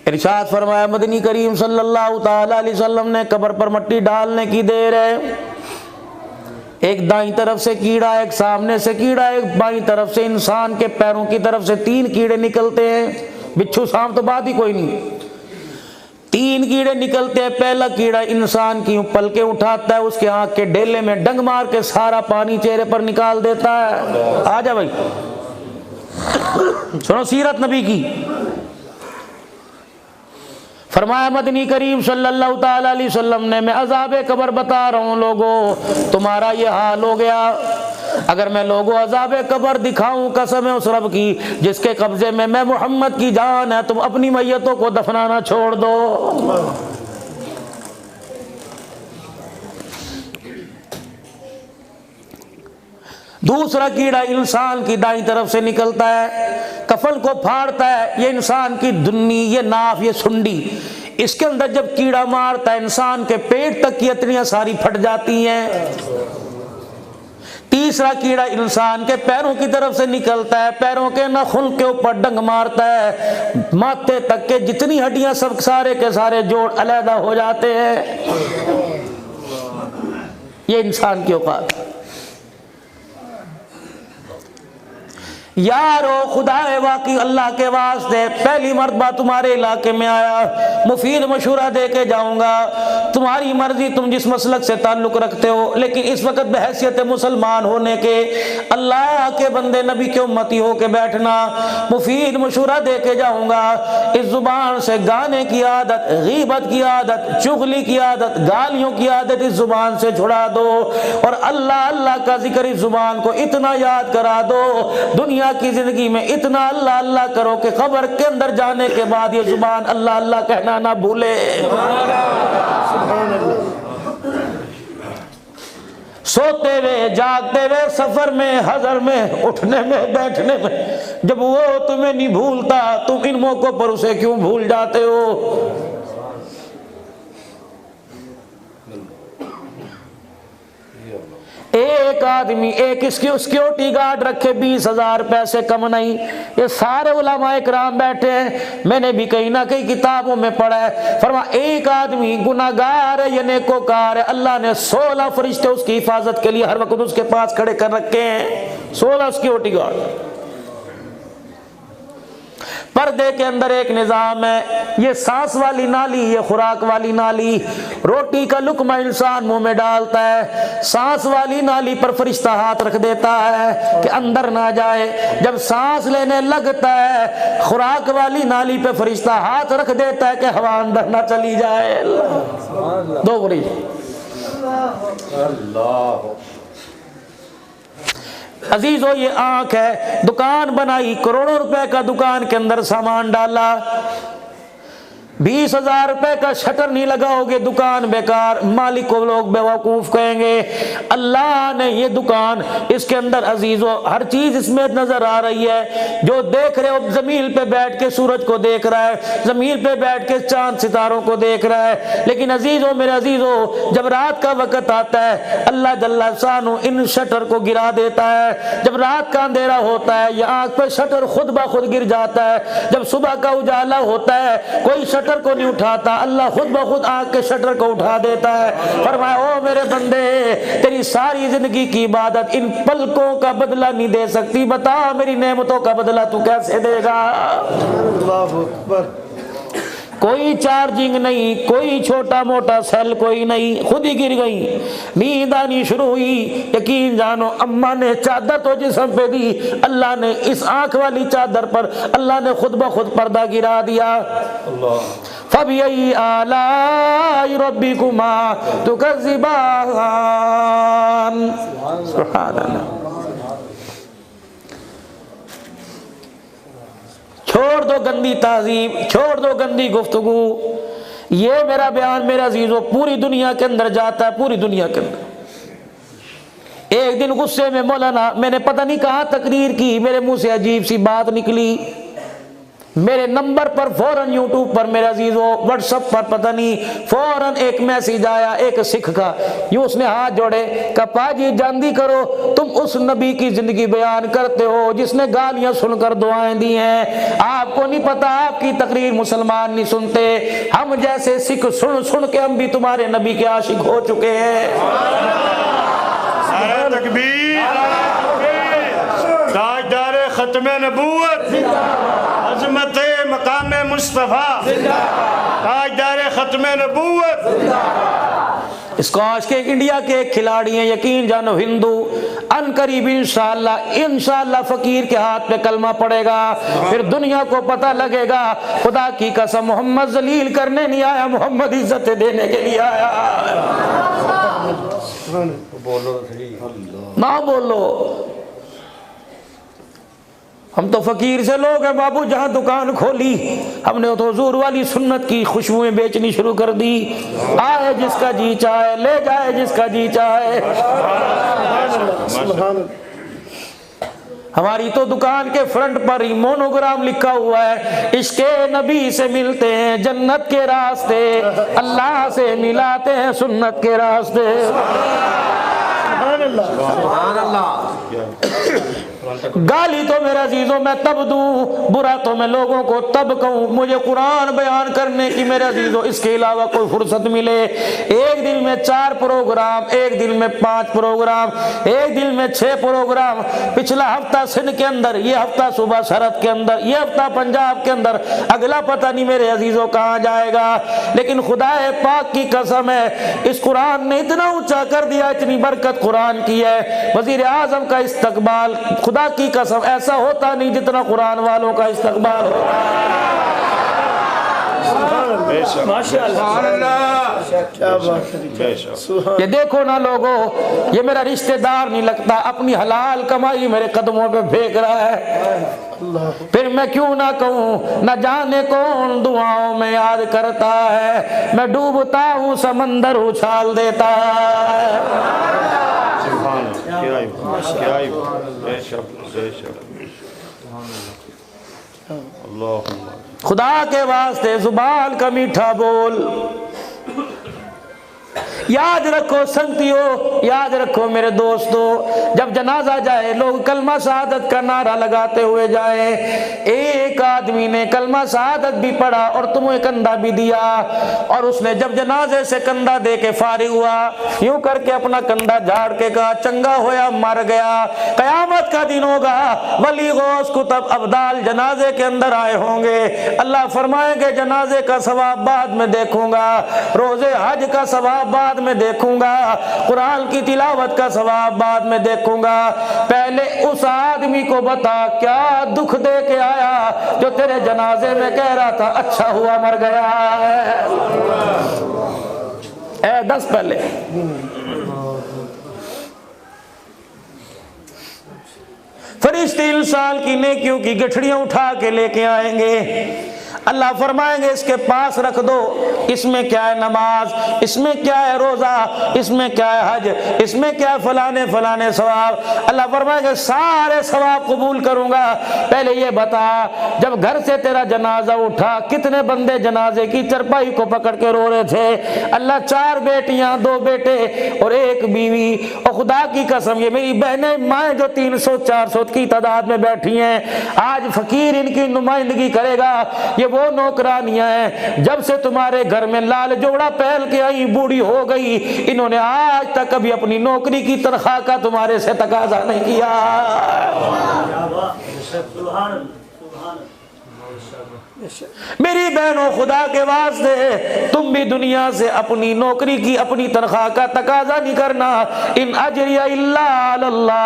इरशाद फरमाया मदनी करीम सल्लल्लाहु ताला अलैहि वसल्लम ने कब्र पर मट्टी डालने की देर है, एक दाईं तरफ से कीड़ा, एक सामने से कीड़ा, एक बाईं तरफ से, इंसान के पैरों की तरफ से 3 कीड़े निकलते हैं। बिच्छू सांप तो बात ही कोई नहीं, 3 कीड़े निकलते हैं। पहला कीड़ा इंसान की पलकें उठाता है, उसके आंख के डेले में डंग मार के सारा पानी चेहरे पर निकाल देता है। आ जा भाई, सुनो सीरत नबी की। फरमाया मदनी करीम सल्लल्लाहु ताला अलैहि वसल्लम ने, मैं अज़ाबे कब्र बता रहा हूँ लोगों, तुम्हारा ये हाल हो गया। अगर मैं लोगों अज़ाबे कब्र दिखाऊं, कसम है उस रब की जिसके कब्जे में मैं मोहम्मद की जान है, तुम अपनी मैयतों को दफनाना छोड़ दो। दूसरा कीड़ा इंसान की दाईं तरफ से निकलता है, कफन को फाड़ता है। ये इंसान की दुन्नी, ये नाफ, ये सुंडी, इसके अंदर जब कीड़ा मारता है इंसान के पेट तक की अतरियां सारी फट जाती हैं। तीसरा कीड़ा इंसान के पैरों की तरफ से निकलता है, पैरों के नाखून के ऊपर डंग मारता है, माथे तक के जितनी हड्डियां सब सारे के सारे जोड़ अलग हो जाते हैं। ये इंसान की औकात। यारो खुदाए वाकई अल्लाह के वास्ते पहली मर्तबा तुम्हारे इलाके में आया, मुफीद मशूरा दे के जाऊंगा। तुम्हारी मर्जी, तुम जिस मसलक से ताल्लुक रखते हो, लेकिन इस वक्त बहैसियत मुसलमान होने के, अल्लाह के बंदे नबी के उम्मती हो के बैठना। मुफीद मशूरा दे के जाऊंगा। इस जुबान से गाने की आदत, गीबत की आदत, चुगली की आदत, गालियों की आदत इस जुबान से छुड़ा दो, और अल्लाह अल्लाह का जिक्र इस जुबान को इतना याद करा दो, दुनिया की जिंदगी में इतना अल्लाह अल्लाह करो कि कब्र के अंदर जाने के बाद ये जुबान अल्लाह अल्लाह कहना ना भूले। सोते हुए, जागते हुए, सफर में, हजर में, उठने में, बैठने में, जब वो तुम्हें नहीं भूलता, तुम इन मौकों पर उसे क्यों भूल जाते हो? एक आदमी एक सिक्योरिटी गार्ड रखे, 20,000 पैसे कम नहीं। ये सारे उलमाए किराम बैठे हैं, मैंने भी कहीं ना कहीं किताबों में पढ़ा है। फरमा एक आदमी गुनाहगार है या नेकोकार है, अल्लाह ने 16 फरिश्ते उसकी हिफाजत के लिए हर वक्त उसके पास खड़े कर रखे हैं। 16 सिक्योरिटी गार्ड। पर्दे के अंदर एक निजाम है, ये सांस वाली नाली, ये खुराक वाली नाली। रोटी का लुकमा इंसान मुंह में डालता है, सांस वाली नाली पर फरिश्ता हाथ रख देता है कि अंदर ना जाए। जब सांस लेने लगता है, खुराक वाली नाली पे फरिश्ता हाथ रख देता है कि हवा अंदर ना चली जाए। दो बुरी अजीजों, ये आंख है, दुकान बनाई, करोड़ों रुपए का दुकान के अंदर सामान डाला, 20,000 रुपए का शटर नहीं लगाओगे, दुकान बेकार, मालिक को लोग बेवकूफ कहेंगे। अल्लाह ने ये दुकान, इसके अंदर अजीजों हर चीज इसमें नजर आ रही है। जो देख रहे हो, जमीन पे बैठ के सूरज को देख रहा है, जमीन पे बैठ के चांद सितारों को देख रहा है, लेकिन अजीजों मेरे अजीजों, जब रात का वक्त आता है, अल्लाह जल्ला शानु इन शटर को गिरा देता है। जब रात का अंधेरा होता है, ये आंख पे शटर खुद ब खुद गिर जाता है। जब सुबह का उजाला होता है, कोई शटर को नहीं उठाता, अल्लाह खुद ब खुद आंख के शटर को उठा देता है। फरमाया, ओ मेरे बंदे, तेरी सारी जिंदगी की इबादत इन पलकों का बदला नहीं दे सकती, बता मेरी नेमतों का बदला तू कैसे देगा? कोई चार्जिंग नहीं, कोई छोटा मोटा सेल कोई नहीं, खुद ही गिर गई। नींद आनी शुरू हुई, यकीन जानो अम्मा ने चादर तो जिस्म पे दी, अल्लाह ने इस आंख वाली चादर पर अल्लाह ने खुद ब खुद पर्दा गिरा दिया। फबिअय्यि आलाइ रब्बिकुमा तुकज़्ज़िबान। सुभान अल्लाह। छोड़ दो गंदी ताजीब, छोड़ दो गंदी गुफ्तगू। ये मेरा बयान मेरा अजीजों पूरी दुनिया के अंदर जाता है, पूरी दुनिया के अंदर। एक दिन गुस्से में मौलाना, मैंने पता नहीं कहाँ तकरीर की, मेरे मुंह से अजीब सी बात निकली। मेरे नंबर पर फौरन यूट्यूब पर मेरे अजीजों, व्हाट्सएप पर पता नहीं फौरन एक मैसेज आया एक सिख का, यूं उसने हाथ जोड़े, कपा जी जानदी करो तुम उस नबी की जिंदगी बयान करते हो जिसने गालियां सुनकर दुआएं दी हैं, आपको नहीं पता आपकी तकरीर मुसलमान नहीं सुनते, हम जैसे सिख सुन सुन के हम भी तुम्हारे नबी के आशिक हो चुके हैं। ताजदार खत्मे नबूवत अज़मत मकाम मुस्तफ़ा, ताजदार खत्मे नबूवत। इसको आज के इंडिया के खिलाड़ी हैं, यकीन जानो हिंदू, अनकरीब इंशाअल्लाह फकीर के हाथ पे कलमा पड़ेगा, फिर दुनिया को पता लगेगा खुदा की कसम मोहम्मद जलील करने नहीं आया, मोहम्मद इज्जत देने के लिए आया। बोलो ना बोलो, हम तो फकीर से लोग हैं बाबू, जहां दुकान खोली हमने तो हुजूर वाली सुन्नत की खुशबुएं बेचनी शुरू कर दी, आए जिसका जी चाहे ले जाए जिसका जी चाहे। हमारी तो दुकान के फ्रंट पर ही मोनोग्राम लिखा हुआ है, इश्के नबी से मिलते हैं जन्नत के रास्ते, अल्लाह से मिलाते हैं सुन्नत के रास्ते। गाली तो मेरा अजीजों मैं तब दूं, बुरा तो मैं लोगों को तब कहूं, मुझे कुरान बयान करने की मेरे अजीजों इसके अलावा कोई फुर्सत मिले। एक दिन में 4 प्रोग्राम, एक दिन में 5 प्रोग्राम, एक दिन में 6 प्रोग्राम, पिछला हफ्ता सिंध के अंदर, ये हफ्ता सुबह सरहद के अंदर, ये हफ्ता पंजाब के अंदर, अगला पता नहीं मेरे अजीजों कहाँ जाएगा। लेकिन खुदा पाक की कसम है इस कुरान ने इतना ऊंचा कर दिया, इतनी बरकत कुरान की है। वजीर आजम का इस्तकबाल खुदा की कसम ऐसा होता नहीं जितना कुरान वालों का इस्तकबाल होता है। ये देखो ना लोगों, ये मेरा रिश्तेदार नहीं लगता, अपनी हलाल कमाई मेरे कदमों पे फेंक रहा है, फिर मैं क्यों ना कहूँ, न जाने कौन दुआओं में याद करता है, मैं डूबता हूँ समंदर उछाल देता है। खुदा के वास्ते जुबान का मीठा बोल, याद रखो संगतियों, याद रखो मेरे दोस्तों, जब जनाजा जाए लोग कलमा शहादत का नारा लगाते हुए जाए। एक आदमी ने कलमा शहादत भी पढ़ा और तुम्हें कंधा भी दिया, और उसने जब जनाजे से कंधा दे के फारिग हुआ, यूं करके अपना कंधा झाड़ के कहा चंगा होया मर गया, कयामत का दिन होगा, वली गौस कुतुब अब्दाल जनाजे के अंदर आए होंगे, अल्लाह फरमाएंगे जनाजे का सवाब बाद में देखूंगा, रोजे हज का सवाब बाद में देखूंगा, कुरान की तिलावत का सवाब बाद में देखूंगा, पहले उस आदमी को बता क्या दुख दे के आया जो तेरे जनाजे में कह रहा था अच्छा हुआ मर गया है। ए 10 पहले फरिश्ते इंसान की नेकियों की गठड़ियां उठा के लेके आएंगे, अल्लाह फरमाएंगे इसके पास रख दो, इसमें क्या है नमाज, इसमें क्या है रोजा, इसमें क्या है हज, इसमें क्या है फलाने फलाने सवाब। अल्लाह फरमाएंगे सारे सवाब कबूल करूंगा, पहले ये बता जब घर से तेरा जनाजा उठा कितने बंदे जनाजे की चरपाई को पकड़ के रो रहे थे। अल्लाह 4 बेटियां 2 बेटे और 1 बीवी, और खुदा की कसम ये मेरी बहनें माएँ जो 300-400 की तादाद में बैठी हैं, आज फकीर इनकी नुमाइंदगी करेगा। ये वो नौकरानियां हैं जब से तुम्हारे घर में लाल जोड़ा पहल के आई बूढ़ी हो गई, इन्होंने आज तक कभी अपनी नौकरी की तनख्वाह का तुम्हारे से तकाजा नहीं किया। मेरी बहनों खुदा के वास्ते तुम भी दुनिया से अपनी नौकरी की अपनी तनख्वाह का तकाजा नहीं करना। इन अजरिया इल्ला अल्लाह,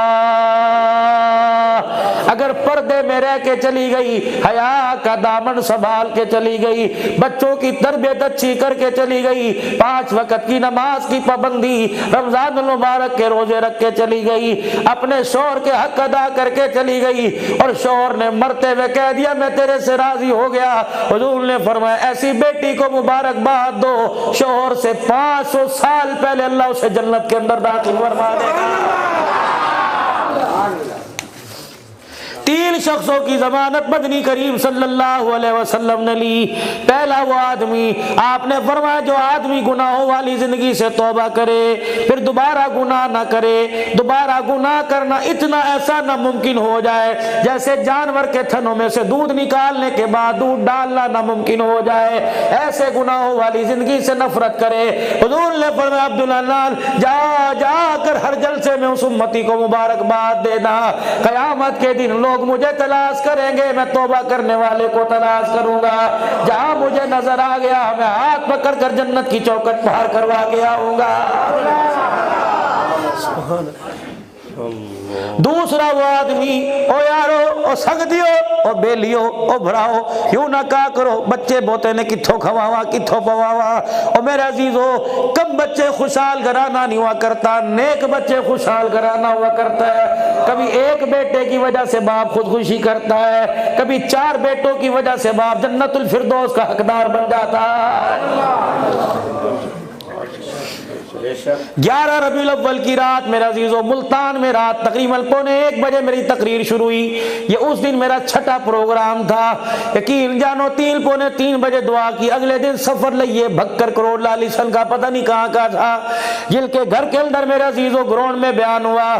अगर पर्दे में रह के चली गई, हया का दामन संभाल के चली गई, बच्चों की तरबियत अच्छी करके चली गई, 5 वक्त की नमाज की पाबंदी, रमजान मुबारक के रोजे रख के चली गई, अपने शौहर के हक अदा करके चली गई, और शौहर ने मरते हुए कह दिया मैं तेरे से राजी हो गया, हुजूर ने फरमाया ऐसी बेटी को मुबारकबाद दो, शौहर से 500 साल पहले अल्लाह उसे जन्नत के अंदर दाखिल फरमा देगा। 3 शख्सों की जमानत मदनी करीम सल्लल्लाहु अलैहि वसल्लम ने ली। पहला वो आदमी, आपने फरमाया जो आदमी गुनाहों वाली जिंदगी से तौबा करे फिर दोबारा गुनाह ना करे। दोबारा गुनाह करना इतना ऐसा नामुमकिन हो जाए जैसे जानवर के थनों में से दूध निकालने के बाद दूध डालना नामुमकिन हो जाए। ऐसे गुनाहों वाली जिंदगी से नफरत करे। हुजूर ने फरमाया अब्दुल्ला जाकर हर जलसे में उस उम्मती को मुबारकबाद देना, कयामत के दिन लोग मुझे तलाश करेंगे, मैं तौबा करने वाले को तलाश करूंगा। जहां मुझे नजर आ गया मैं हाथ पकड़ कर जन्नत की चौखट पार करवा के आऊंगा। दूसरा वो आदमी, ओ यारो ओ सगदियो ओ बेलियो ओ भराओ यूं ना का करो, बच्चे बोते ने किथों खवावा किथों पवावा। ओ मेरे अजीजो, कम बच्चे खुशहाल घराना नहीं हुआ करता, नेक बच्चे खुशहाल घराना हुआ करता है। कभी एक बेटे की वजह से बाप खुदकुशी करता है, कभी 4 बेटों की वजह से बाप जन्नतुल फिरदौस का हकदार बन जाता है। 11 रबीउल अव्वल की रात मेरा अजीजों, मुल्तान में रात तकरीबन 1:45 बजे मेरी तकरीर शुरू हुई। ये उस दिन मेरा छठा प्रोग्राम था। यकीन जानो 3:45 बजे दुआ की। अगले दिन सफर लिए भक्कर करोड़ लालिसन का पता नहीं कहाँ का था, जिनके घर के अंदर मेरा अजीजों ग्राउंड में बयान हुआ।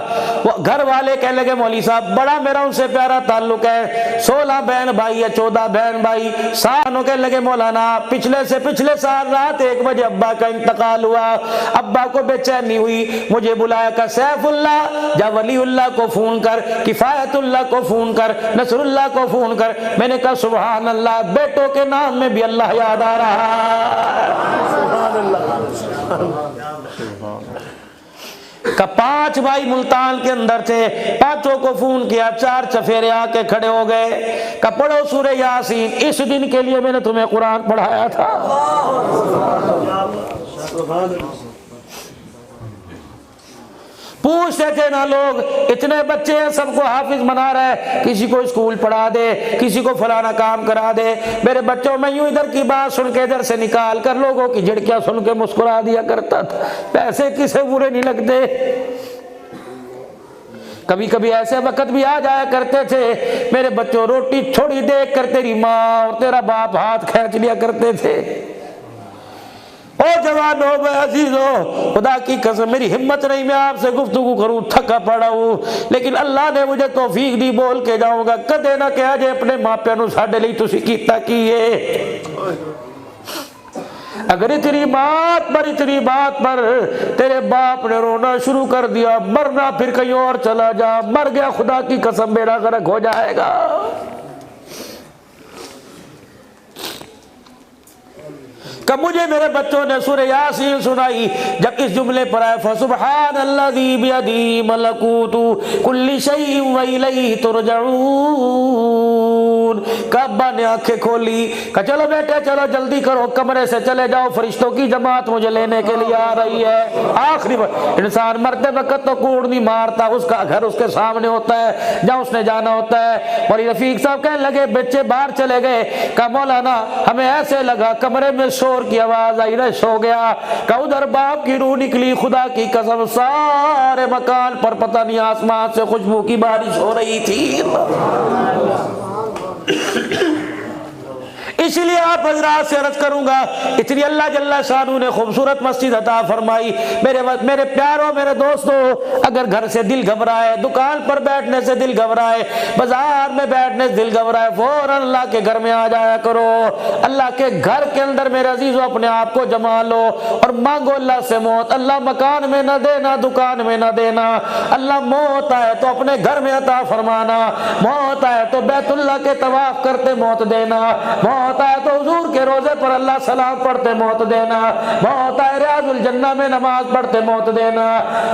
वो घर वाले कहने लगे मौली साहब बड़ा मेरा उनसे प्यारा ताल्लुक है, 16 बहन भाई या 14 बहन भाई। सानों कहने लगे मौलाना पिछले साल रात 1 बजे अब्बा का इंतकाल हुआ। अब्बा को बेचैनी हुई, मुझे बुलाया का सैफुल्लाह जा वलीउल्लाह को फोन कर, किफायतुल्लाह को फोन कर, नसरुल्लाह को फोन कर। मैंने कहा सुभान अल्लाह, बेटों के नाम में भी अल्लाह याद आ रहा का 5 भाई मुल्तान के अंदर थे, 5 को फोन किया, 4 चफेरे आके खड़े हो गए। का पढ़ो सूरह यासीन, इस दिन के लिए मैंने तुम्हें कुरान पढ़ाया था। पूछते थे ना लोग, इतने बच्चे हैं सबको हाफिज बना रहा है, किसी को स्कूल पढ़ा दे, किसी को फलाना काम करा दे। मेरे बच्चों में यूं इधर की बात सुन के इधर से निकाल कर लोगों की झिड़कियां सुन के मुस्कुरा दिया करता था। पैसे किसे बुरे नहीं लगते। कभी कभी ऐसे वक्त भी आ जाया करते थे मेरे बच्चों, रोटी थोड़ी देख कर तेरी माँ और तेरा बाप हाथ खींच लिया करते थे। ओ जवानों में अजीजों, खुदा की कसम मेरी हिम्मत नहीं मैं आपसे गुफ्तगू करूं, थका पड़ा हूं, लेकिन अल्लाह ने मुझे तौफीक दी, बोल के जाऊंगा। कदे ना कहा जे अपने मापिया नूं साडे लई तुसीं कीता की है। अगर इतनी बात पर तेरे बाप ने रोना शुरू कर दिया, मरना फिर कहीं और चला जा, मर गया खुदा की कसम बेड़ा गर्क हो जाएगा। कब मुझे मेरे बच्चों ने सूरह यासीन सुनाई, जब इस जुमले पर आया फसुब्हानल्लज़ी बियदिही मलकूतु कुल्ली शैइन व इलैहि तुरजऊन। अब्बा ने आंखें खोली, कहा चलो बेटे चलो जल्दी करो, कमरे से चले जाओ, फरिश्तों की जमात मुझे लेने के लिए आ रही है। आखिरी इंसान मरते वक्त तो कूड़ नहीं मारता, उसका घर उसके सामने होता है जहाँ उसने जाना होता है। और रफीक साहब कहने लगे बच्चे बाहर चले गए। कहा मौलाना हमें ऐसे लगा कमरे में शोर की आवाज आई, रश हो गया। कहा उधर बाप की रूह निकली, खुदा की कसम सारे मकान पर पता नहीं आसमान से खुशबू की बारिश हो रही थी। इसलिए आप हजरात से अर्ज करूंगा, इतनी अल्लाह जल्ला शानू ने खूबसूरत मस्जिद अता फरमाई। मेरे प्यारों मेरे दोस्तों, अगर घर से दिल घबराए, दुकान पर बैठने से दिल घबराए, बाजार में बैठने से दिल घबराए, फौरन अल्लाह के घर में आ जाया करो। अल्लाह के घर के अंदर मेरे अजीजों अपने आप को जमा लो और मांगो अल्लाह से मौत। अल्लाह मकान में न देना, दुकान में न देना। अल्लाह मौत आए तो अपने घर में अता फरमाना, मौत आए तो बैतुल्लाह के तवाफ करते मौत देना, मौत आए तो हुजूर के रोजे पर अल्लाह सलाम पढ़ते मौत देना, मौत आए रियाजुल जन्नह में नमाज पढ़ते मौत देना।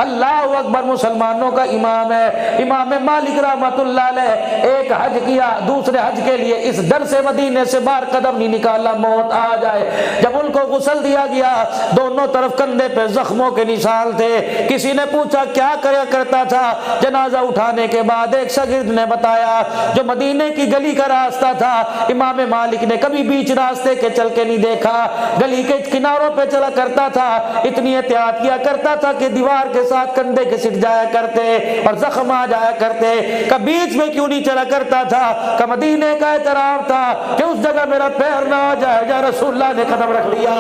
अल्लाह अकबर मुसलमानों का इमाम है, इमाम मालिक रहमतुल्लाह अलैह। एक हज किया, दूसरे हज के लिए इस दर से मदीने से बाहर कदम नहीं निकाला, मौत आ जाए। जब उनको गुस्ल दिया गया, दोनों तरफ कंधे पे जख्मों के निशान थे। किसी ने पूछा क्या करता था? जनाजा उठाने के बाद एक शागिर्द ने बताया जो मदीने की गली का रास्ता था, इमाम मालिक ने कभी बीच रास्ते के चल के नहीं देखा, गली के किनारों पे चला करता था, इतनी एहतियात किया करता था कि दीवार के साथ कंधे के सिट जाया करते और जख्म आ जाया करते। कभी बीच में क्यों नहीं चला करता था? कि मदीने का एहतराम था कि उस जगह मेरा पैर ना आ जाए, या रसूलुल्लाह ने कदम रख लिया।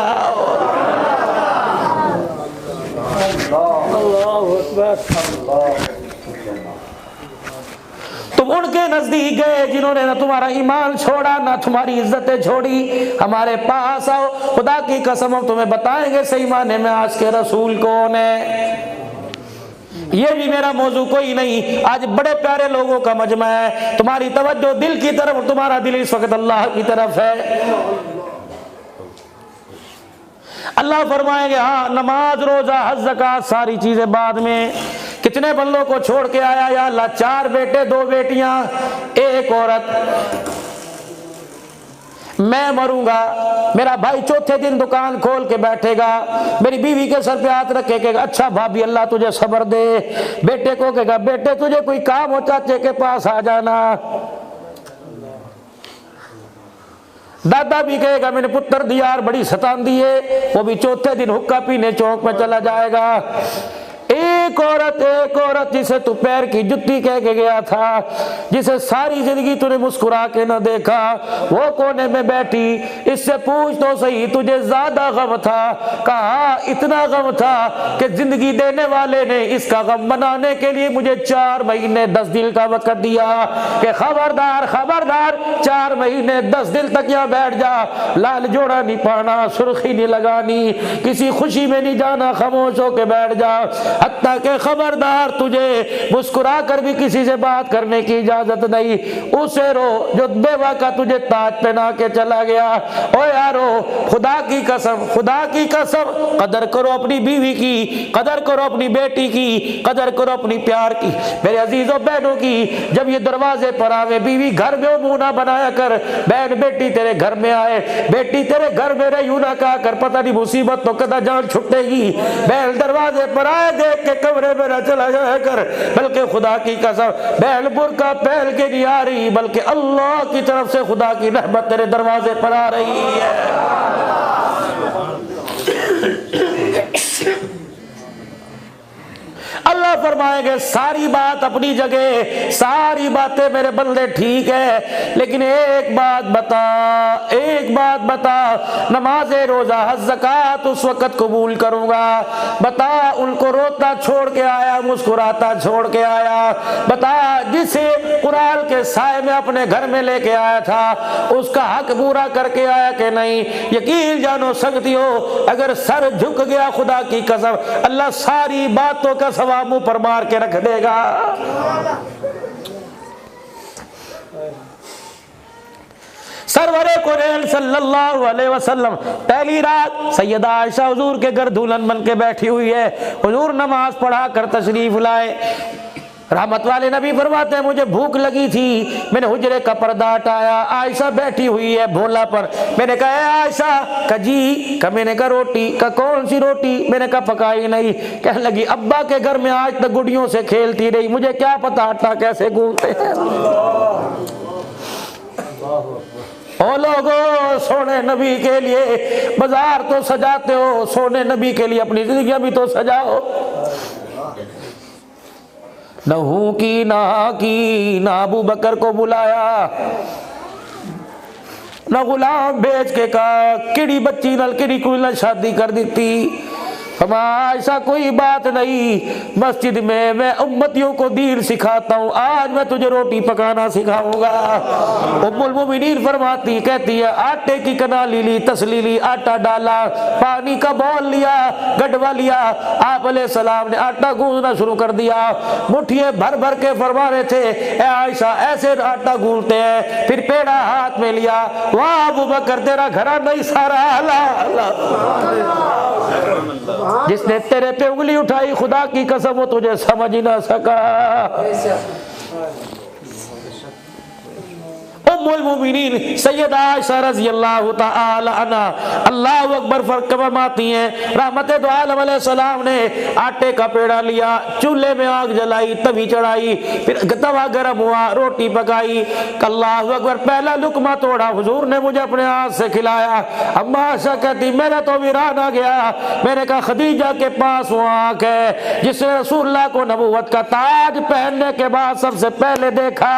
तुम उनके नजदीक गए जिन्होंने ना तुम्हारा ईमान छोड़ा ना तुम्हारी इज्जतें छोड़ी। हमारे पास आओ, खुदा की कसम हम तुम्हें बताएंगे सही माने में आज के रसूल कौन है। ये भी मेरा मौजू कोई नहीं, आज बड़े प्यारे लोगों का मजमा है। तुम्हारी तवज्जो दिल की तरफ, तुम्हारा दिल इस वक्त अल्लाह की तरफ है। अल्लाह फरमाएंगे हाँ, नमाज रोजा हज ज़कात सारी चीजें बाद में। कितने बंदों को छोड़ के आया या अल्लाह? 4 बेटे 2 बेटियां 1 औरत। मैं मरूंगा, मेरा भाई चौथे दिन दुकान खोल के बैठेगा, मेरी बीवी के सर पे हाथ रखे कहेगा अच्छा भाभी अल्लाह तुझे सब्र दे। बेटे को कहेगा बेटे तुझे कोई काम हो चाचे के पास आ जाना। दादा भी कहेगा मैंने पुत्र दिया और बड़ी सतान दी है, वो भी चौथे दिन हुक्का पीने चौक में चला जाएगा। एक औरत जिसे तू पैर की जुत्ती कह के गया था, जिसे सारी जिंदगी तूने मुस्कुरा के न देखा, वो कोने में बैठी, इससे पूछ तो सही तुझे ज्यादा गम था? कहा इतना गम था कि जिंदगी देने वाले ने इसका गम बनाने के लिए मुझे 4 महीने 10 दिन का वक्त दिया कि खबरदार खबरदार 4 महीने 10 दिन तक यहाँ बैठ जा, लाल जोड़ा नहीं पाना, सुर्खी नहीं लगानी, किसी खुशी में नहीं जाना, खामोश होके बैठ जा। हत्ता के खबरदार तुझे मुस्कुरा कर भी किसी से बात करने की इजाजत नहीं। उसे रो जो बेवा का तुझे ताज पहना के चला गया। ओ यारो खुदा की कसम, खुदा की कसम, कदर करो अपनी बीवी की, कदर करो अपनी बेटी की, कदर करो अपनी प्यार की, मेरे अजीजों बहनों की। जब ये दरवाजे पर आवे बीवी घर में मुंह ना बनाया कर। बहन बेटी तेरे घर में आए, बेटी तेरे घर में रही यूं ना कहा कर पता नहीं मुसीबत तो कदा जान छुटेगी। बहन दरवाजे पर आए देख के कमरे में न चला जाया कर, बल्कि खुदा की कसम बहन बुर्का पहन के नहीं आ रही, बल्कि अल्लाह की तरफ से खुदा की रहमत तेरे दरवाजे पर आ रही है। अल्लाह फरमाएंगे सारी बात अपनी जगह, सारी बातें मेरे बंदे ठीक है, लेकिन एक बात बता, नमाज रोजा हज ज़कात उस वक्त कबूल करूंगा। बता उनको रोता छोड़ के आया, मुस्कुराता छोड़ के आया। बता जिसे कुरान के साए में अपने घर में लेके आया था उसका हक पूरा करके आया कि नहीं। यकीन जानो सकती हो अगर सर झुक गया खुदा की कसम अल्लाह सारी बातों का सवाब मुंह पर मार के रख देगा। सरवरे कुरैन सल्लल्लाहु अलैहि वसल्लम पहली रात सैयदा आयशा हुजूर के घर दुल्हन बन के बैठी हुई है। हुजूर नमाज पढ़ा कर तशरीफ लाए। रहमत वाले नबी फरमाते हैं मुझे भूख लगी थी, मैंने हुजरे का पर्दा हटाया, आयशा बैठी हुई है भोला पर। मैंने कहा आयशा का जी का, मैंने कहा रोटी का, कौन सी रोटी? मैंने कहा पकाई नहीं। कहने लगी अब्बा के घर में आज तक गुड़ियों से खेलती रही, मुझे क्या पता आटा कैसे गूंथते हैं। ओ लोगो सोने नबी के लिए बाजार तो सजाते हो, सोने नबी के लिए अपनी जिंदगी भी तो सजाओ। नहू की ना अबू बकर को बुलाया, न गुलाम बेच के कहा किड़ी बच्ची नल किड़ी कोई न शादी कर दी थी। हमारा ऐसा कोई बात नहीं, मस्जिद में मैं उम्मतियों को दीन सिखाता हूँ, आज मैं तुझे रोटी पकाना सिखाऊंगा। उम्मुल मोमिनीन फरमाती कहती है आटे की कनाली ली, तसली ली, आटा डाला, पानी का बॉल लिया, गडवा लिया, आप अलैहिस्सलाम ने आटा गूंदना शुरू कर दिया। मुठिए भर भर के फरमा रहे थे ए आयशा ऐसे आटा गूंदते हैं। फिर पेड़ा हाथ में लिया, वाह अबू बकर तेरा घराना ही सारा जिसने तेरे पे उंगली उठाई खुदा की कसम वो तुझे समझ ही ना सका। उम्मुल मोमिनीन सैयदा आयशा रज़ियल्लाहु ताला अन्हा अल्लाहु अकबर फरमाती हैं, रहमत दो आलम अलैहिस्सलाम ने आटे का पेड़ा लिया, चूल्हे में आग जलाई, तवी चढ़ाई, फिर तवा गर्म हुआ, रोटी पकाई, अल्लाहु अकबर, पहला लुकमा तोड़ा, हुजूर ने मुझे अपने हाथ से खिलाया। अम्मा आयशा कहती मेरा तो वीरान आ गया। मैंने कहा खदीजा के पास वो आंख है जिसने रसूलुल्लाह को नबूवत का ताज पहनने के बाद सबसे पहले देखा,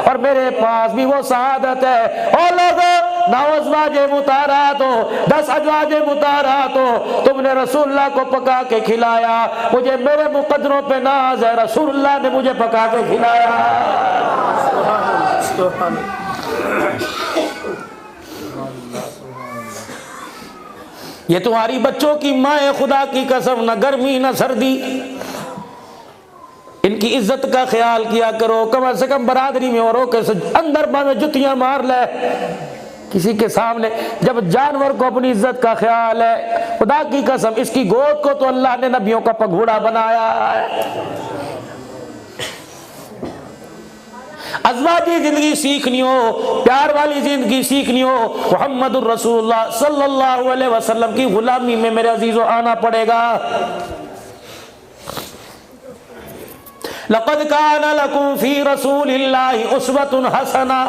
और मेरे पास भी वो शहादत है। ओ लोगों, 9 अज़वाजे मुतारात हो, 10 अज़वाजे मुतारात हो, तुमने रसूलुल्लाह को पका के खिलाया, मुझे मेरे मुकद्दरों पे नाज है, रसूलुल्लाह ने मुझे पका के खिलाया। ये तुम्हारी बच्चों की माँ है, खुदा की कसम, न गर्मी न सर्दी, इनकी इज्जत का ख्याल किया करो। कम से कम बरादरी में औरों के अंदर में जुतियां मार ले किसी के सामने। जब जानवर को अपनी इज्जत का ख्याल है, खुदा की कसम, इसकी गोद को तो अल्लाह ने नबियों का पगोड़ा बनाया है। अज़वाजी जिंदगी सीखनी हो, प्यार वाली जिंदगी सीखनी हो, मुहम्मदुर रसूलुल्लाह सल्लल्लाहु अलैहि वसल्लम की गुलामी में मेरे अजीजों आना पड़ेगा। लक़द काना लकुम फी रसूलिल्लाहि उस्वतुन हसना।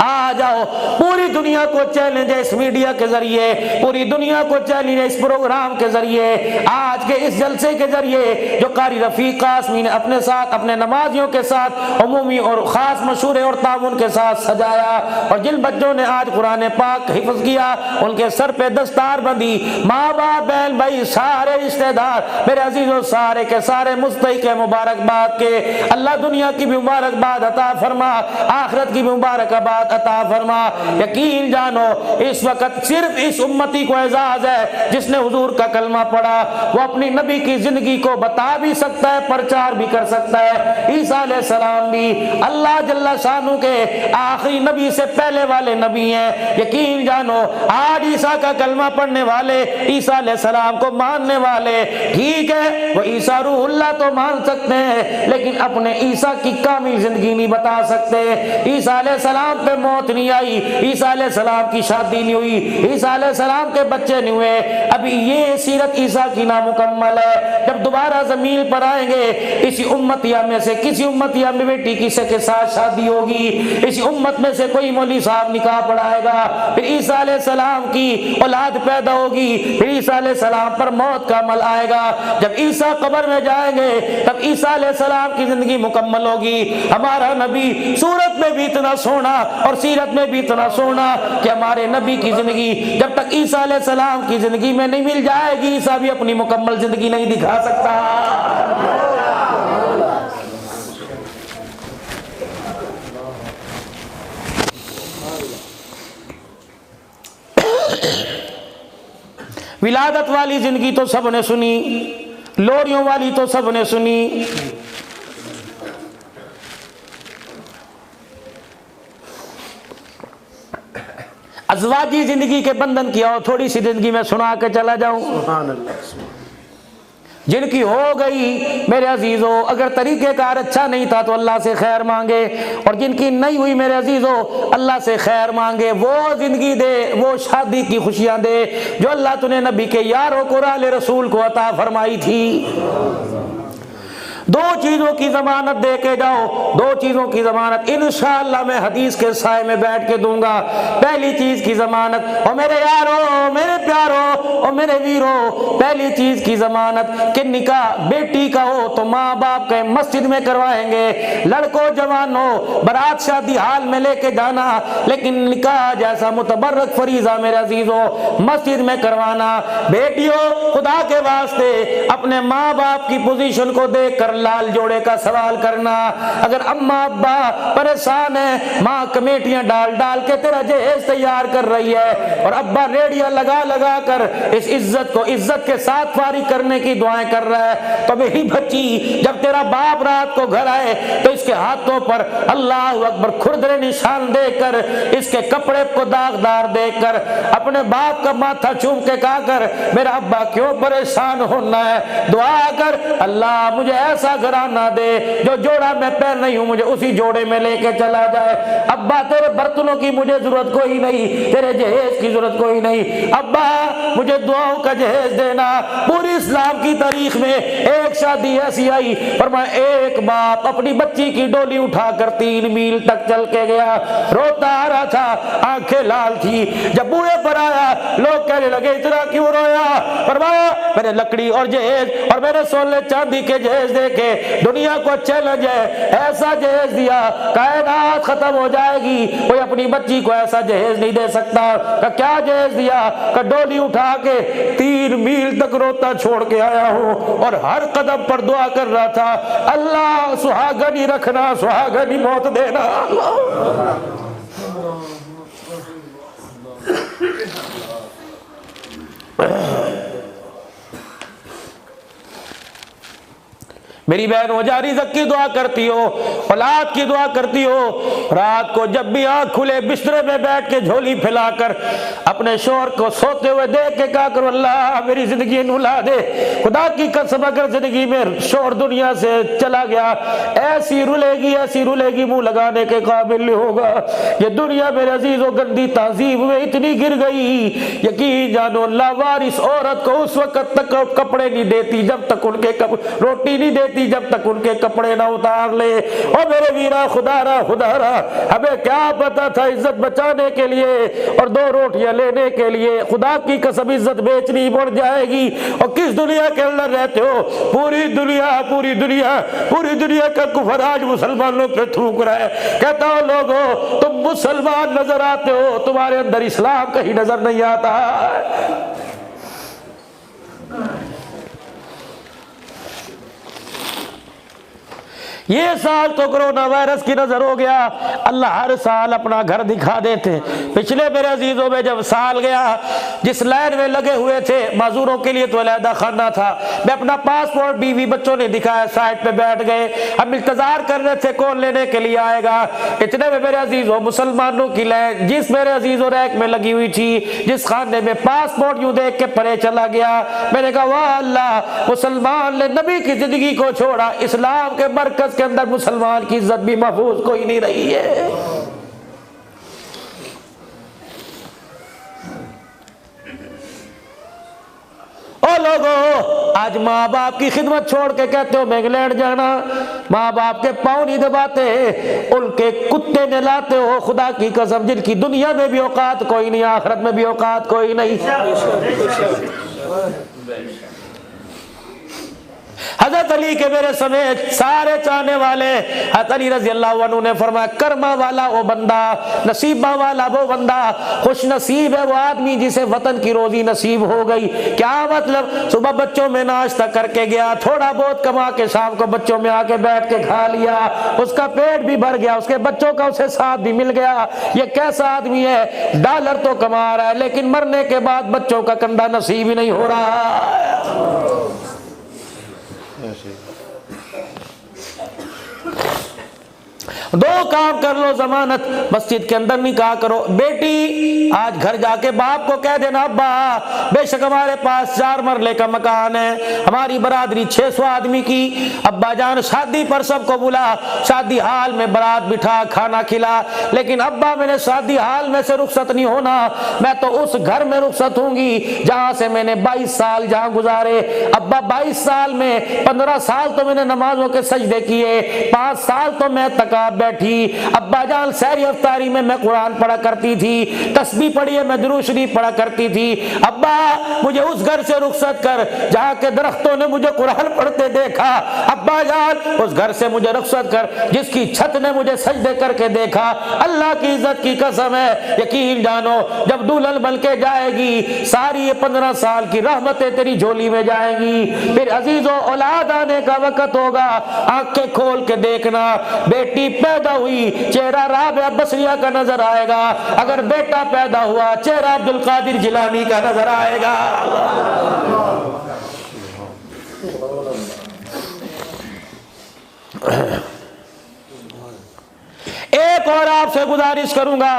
आ जाओ, पूरी दुनिया को चैलेंज है इस मीडिया के जरिए, पूरी दुनिया को चैलेंज है इस प्रोग्राम के जरिए, आज के इस जलसे के जरिए जो कारी रफीक कासमी ने अपने साथ, अपने नमाजियों के साथ, उमूमी और खास मशूरे और तामुन के साथ सजाया। और जिन बच्चों ने आज कुरान पाक हिफ्ज़ किया, उनके सर पे दस्तार बंदी, माँ बाप बहन भाई सारे रिश्तेदार, मेरे अजीजों, सारे के सारे मुस्तहिक़ मुबारकबाद के। अल्लाह दुनिया की भी मुबारकबाद अता फरमा, आखिरत की भी मुबारकबाद अता फरमा। यकीन जानो, इस वक्त सिर्फ इस उम्मती को एजाज है जिसने हुजूर का कलमा पढ़ा, वो अपनी नबी की जिंदगी को बता भी सकता है, प्रचार भी कर सकता है। ईसा अलैहिस्सलाम भी अल्लाह जल्ला शानू के आखिरी नबी से पहले वाले नबी हैं। यकीन जानो, आज ईसा का कलमा पढ़ने वाले, ईसा अलैहिस्सलाम को मानने वाले, ठीक है वो ईसा रूहुल्लाह तो मान सकते हैं, लेकिन अपने ईसा की कामिल जिंदगी नहीं बता सकते। ईसा अलैहिस्सलाम पे मौत नहीं आई, ईसा अलैहिस्सलाम की शादी नहीं हुई, ईसा अलैहिस्सलाम के बच्चे नहीं हुए, अभी ये सीरत ईसा की नामुकम्मल है। जब दोबारा जमीन पर आएंगे, इसी उम्मतिया में से किसी उम्मतिया में बेटी किसी के साथ शादी होगी, इसी उम्मत में से कोई मौलवी साहब निकाह पढ़ाएगा, फिर ईसा अलैहिस्सलाम की औलाद पैदा होगी, फिर ईसा अलैहिस्सलाम पर मौत का अमल आएगा। जब ईसा कब्र में जाएंगे, तब ईसा अलैहिस्सलाम की जिंदगी मुकम्मल होगी। हमारा नबी सूरत में भी इतना सोना और सीरत में भी इतना सोना कि हमारे नबी की जिंदगी जब तक ईसा अलैहिस्सलाम की जिंदगी में नहीं मिल जाएगी, ईसा भी अपनी मुकम्मल जिंदगी नहीं दिखा सकता। विलादत वाली जिंदगी तो सबने सुनी, लोरियों वाली तो सबने सुनी, अज़वाजी जिंदगी के बंधन की और थोड़ी सी जिंदगी में सुना के चला जाऊं। जिनकी हो गई मेरे अजीजों, अगर तरीक़ेकार अच्छा नहीं था तो अल्लाह से खैर मांगे, और जिनकी नहीं हुई मेरे अजीजों, अल्लाह से खैर मांगे। वो जिंदगी दे, वो शादी की खुशियां दे जो अल्लाह तूने नबी के यारों को, आले रसूल को अता फरमाई थी। दो चीजों की जमानत दे के जाओ, दो चीजों की जमानत इंशाअल्लाह मैं हदीस के साए में बैठ के दूंगा। पहली चीज की जमानत, ओ मेरे यारो, मेरे प्यारो, ओ मेरे वीरो, पहली चीज की जमानत कि निकाह बेटी का हो तो माँ बाप के मस्जिद में करवाएंगे। लड़कों जवानों, बारात शादी हाल में लेके जाना, लेकिन निकाह जैसा मुतबर्रक फरीजा मेरे अजीजों मस्जिद में करवाना। बेटियों, खुदा के वास्ते अपने माँ बाप की पोजीशन को देख कर लाल जोड़े का सवाल करना। अगर अम्मा अब्बा परेशान है, माँ कमेटियां डाल डाल के तेरा जहेज तैयार कर रही है, और अब्बा रेडिया लगा लगा कर इस इस इज्जत को इज्जत के साथ फारिग करने की दुआएं कर रहा है। तो मेरी बच्ची, जब तेरा बाप रात को घर आए तो इसके हाथों पर अल्लाह अकबर खुरदरे निशान देकर, इसके कपड़े को दागदार देकर अपने बाप का माथा चूम के कहा कर, मेरा अब्बा क्यों परेशान होना है, दुआ कर अल्लाह मुझे ऐसा घराना दे जो जोड़ा मैं पहन नहीं हूं मुझे उसी जोड़े में लेके चला जाए। अब्बा तेरे बर्तनों की मुझे जरूरत कोई नहीं, तेरे जहेज की जरूरत कोई नहीं, अब्बा मुझे दुआओं का जहेज देना। पूरी इस्लाम की तारीख में एक शादी ऐसी आई, फरमाया एक बाप अपनी बच्ची की डोली उठाकर 3 मील तक चल के गया, रोता आ रहा था, आंखें लाल थी। जब बूढ़े पर आया, लोग कहने लगे इतना क्यों रोया, फरमाया मैंने लकड़ी और जहेज और मैंने सोने चांदी के जहेज देके दुनिया को चैलेंज है, ऐसा जहेज दिया कायनात खत्म हो जाएगी, कोई अपनी बच्ची को ऐसा जहेज नहीं दे सकता। का क्या जहेज दिया, का डोली उठा के 3 मील तक रोता छोड़ के आया हूं और हर कदम पर दुआ कर रहा था, अल्लाह सुहागनी रखना, सुहागनी मौत देना। मेरी बहन वजह रिज़्क़ की दुआ करती हो, औलाद की दुआ करती हो, रात को जब भी आंख खुले बिस्तरे में बैठ के झोली फैलाकर अपने शोहर को सोते हुए देख के कहा करो अल्लाह मेरी जिंदगी नुला दे। खुदा की कसम अगर जिंदगी में शोहर दुनिया से चला गया, ऐसी रुलेगी मुंह लगाने के काबिल नहीं होगा। ये दुनिया मेरे अजीजों गंदी तहजीब में इतनी गिर गई, यकीन जानो लावारिस औरत को उस वक्त तक कपड़े नहीं देती जब तक उनके रोटी नहीं देती जब तक उनके कपड़े ना उतार ले। और मेरे वीरा खुदारा हमें क्या पता था इज्जत बचाने के लिए और 2 रोटियां लेने के लिए खुदा की कसम इज्जत बेचनी पड़ जाएगी। और किस दुनिया के अंदर रहते हो, पूरी दुनिया का कुफर आज मुसलमानों पे थूक रहा है। कहता हो लोगों तुम मुसलमान नजर आते हो, तुम्हारे अंदर इस्लाम कहीं नजर नहीं आता। ये साल तो कोरोना वायरस की नजर हो गया, अल्लाह हर साल अपना घर दिखा देते। पिछले मेरे अजीजों में जब साल गया, जिस लाइन में लगे हुए थे माजूरों के लिए तो अलहदा खाना था, मैं अपना पासपोर्ट बीवी बच्चों ने दिखाया, साइड पे बैठ गए, हम इंतजार कर रहे थे कौन लेने के लिए आएगा। इतने में मेरे अजीजों मुसलमानों की लाइन जिस मेरे अजीजों रैक में लगी हुई थी, जिस खाने में पासपोर्ट यूं देख के परे चला गया। मैंने कहा वाह अल्लाह, मुसलमान ने नबी की जिंदगी को छोड़ा, इस्लाम के मरकज के अंदर मुसलमान की इज्जत भी महफूज कोई नहीं रही है। ओ लोगों, आज माँ बाप की खिदमत छोड़ के कहते हो मैं इंग्लैंड जाना, माँ बाप के पाँव नहीं दबाते, उनके कुत्ते नहलाते हो। खुदा की कसम जिनकी दुनिया में भी औकात कोई नहीं, आखिरत में भी औकात कोई नहीं। हजरत अली के मेरे समेत सारे चाहने वाले हजरत अली रजी अल्लाह अन्हु ने फरमाया कर्मा वाला वो बंदा, नसीबा वाला वो बंदा, खुश नसीब है वो आदमी जिसे वतन की रोजी नसीब हो गई। क्या मतलब, सुबह बच्चों में नाश्ता करके गया, थोड़ा बहुत कमा के शाम को बच्चों में आके बैठ के खा लिया, उसका पेट भी भर गया, उसके बच्चों का उसे साथ भी मिल गया। ये कैसा आदमी है, डॉलर तो कमा रहा है लेकिन मरने के बाद बच्चों का कंधा नसीब ही नहीं हो रहा। दो काम कर लो, जमानत मस्जिद के अंदर नहीं कहा करो। बेटी आज घर जाके बाप को कह देना अब्बा बेशक हमारे पास 4 मरले का मकान है, हमारी बरादरी 600 आदमी की, अब्बा जान शादी पर सबको बुला, शादी हाल में बारात बिठा, खाना खिला, लेकिन अब्बा मैंने शादी हाल में से रुखसत नहीं होना, मैं तो उस घर में रुखसत होंगी जहां से मैंने 22 साल जहां गुजारे। अब्बा 22 साल में 15 साल तो मैंने नमाजों के सजदे किए, 5 साल तो मैं तकाब बैठी। अब्बा जान सहरी अफ्तारी में मैं कुरान पढ़ा करती थी, तस्बीह पढ़ी मैं दुरूद शरीफ पढ़ा करती थी। अब्बा मुझे उस घर से रुखसत कर जहाँ के दरख्तों ने मुझे कुरान पढ़ते देखा। अब्बा जान उस घर से मुझे रुखसत कर जिसकी छत ने मुझे सजदे करके देखा। अल्लाह की इज्जत की कसम है, यकीन जानो जब दुल्हन बन के जाएगी सारी ये 15 साल की रहमतें तेरी झोली में जाएंगी। फिर अजीजों औलाद आने का वक्त होगा, आंखें खोल के देखना, बेटी पैदा हुई, चेहरा राबिया बसरिया का नजर आएगा। अगर बेटा पैदा हुआ, चेहरा अब्दुल कादिर जिलानी का नजर आएगा। एक और आपसे गुजारिश करूंगा,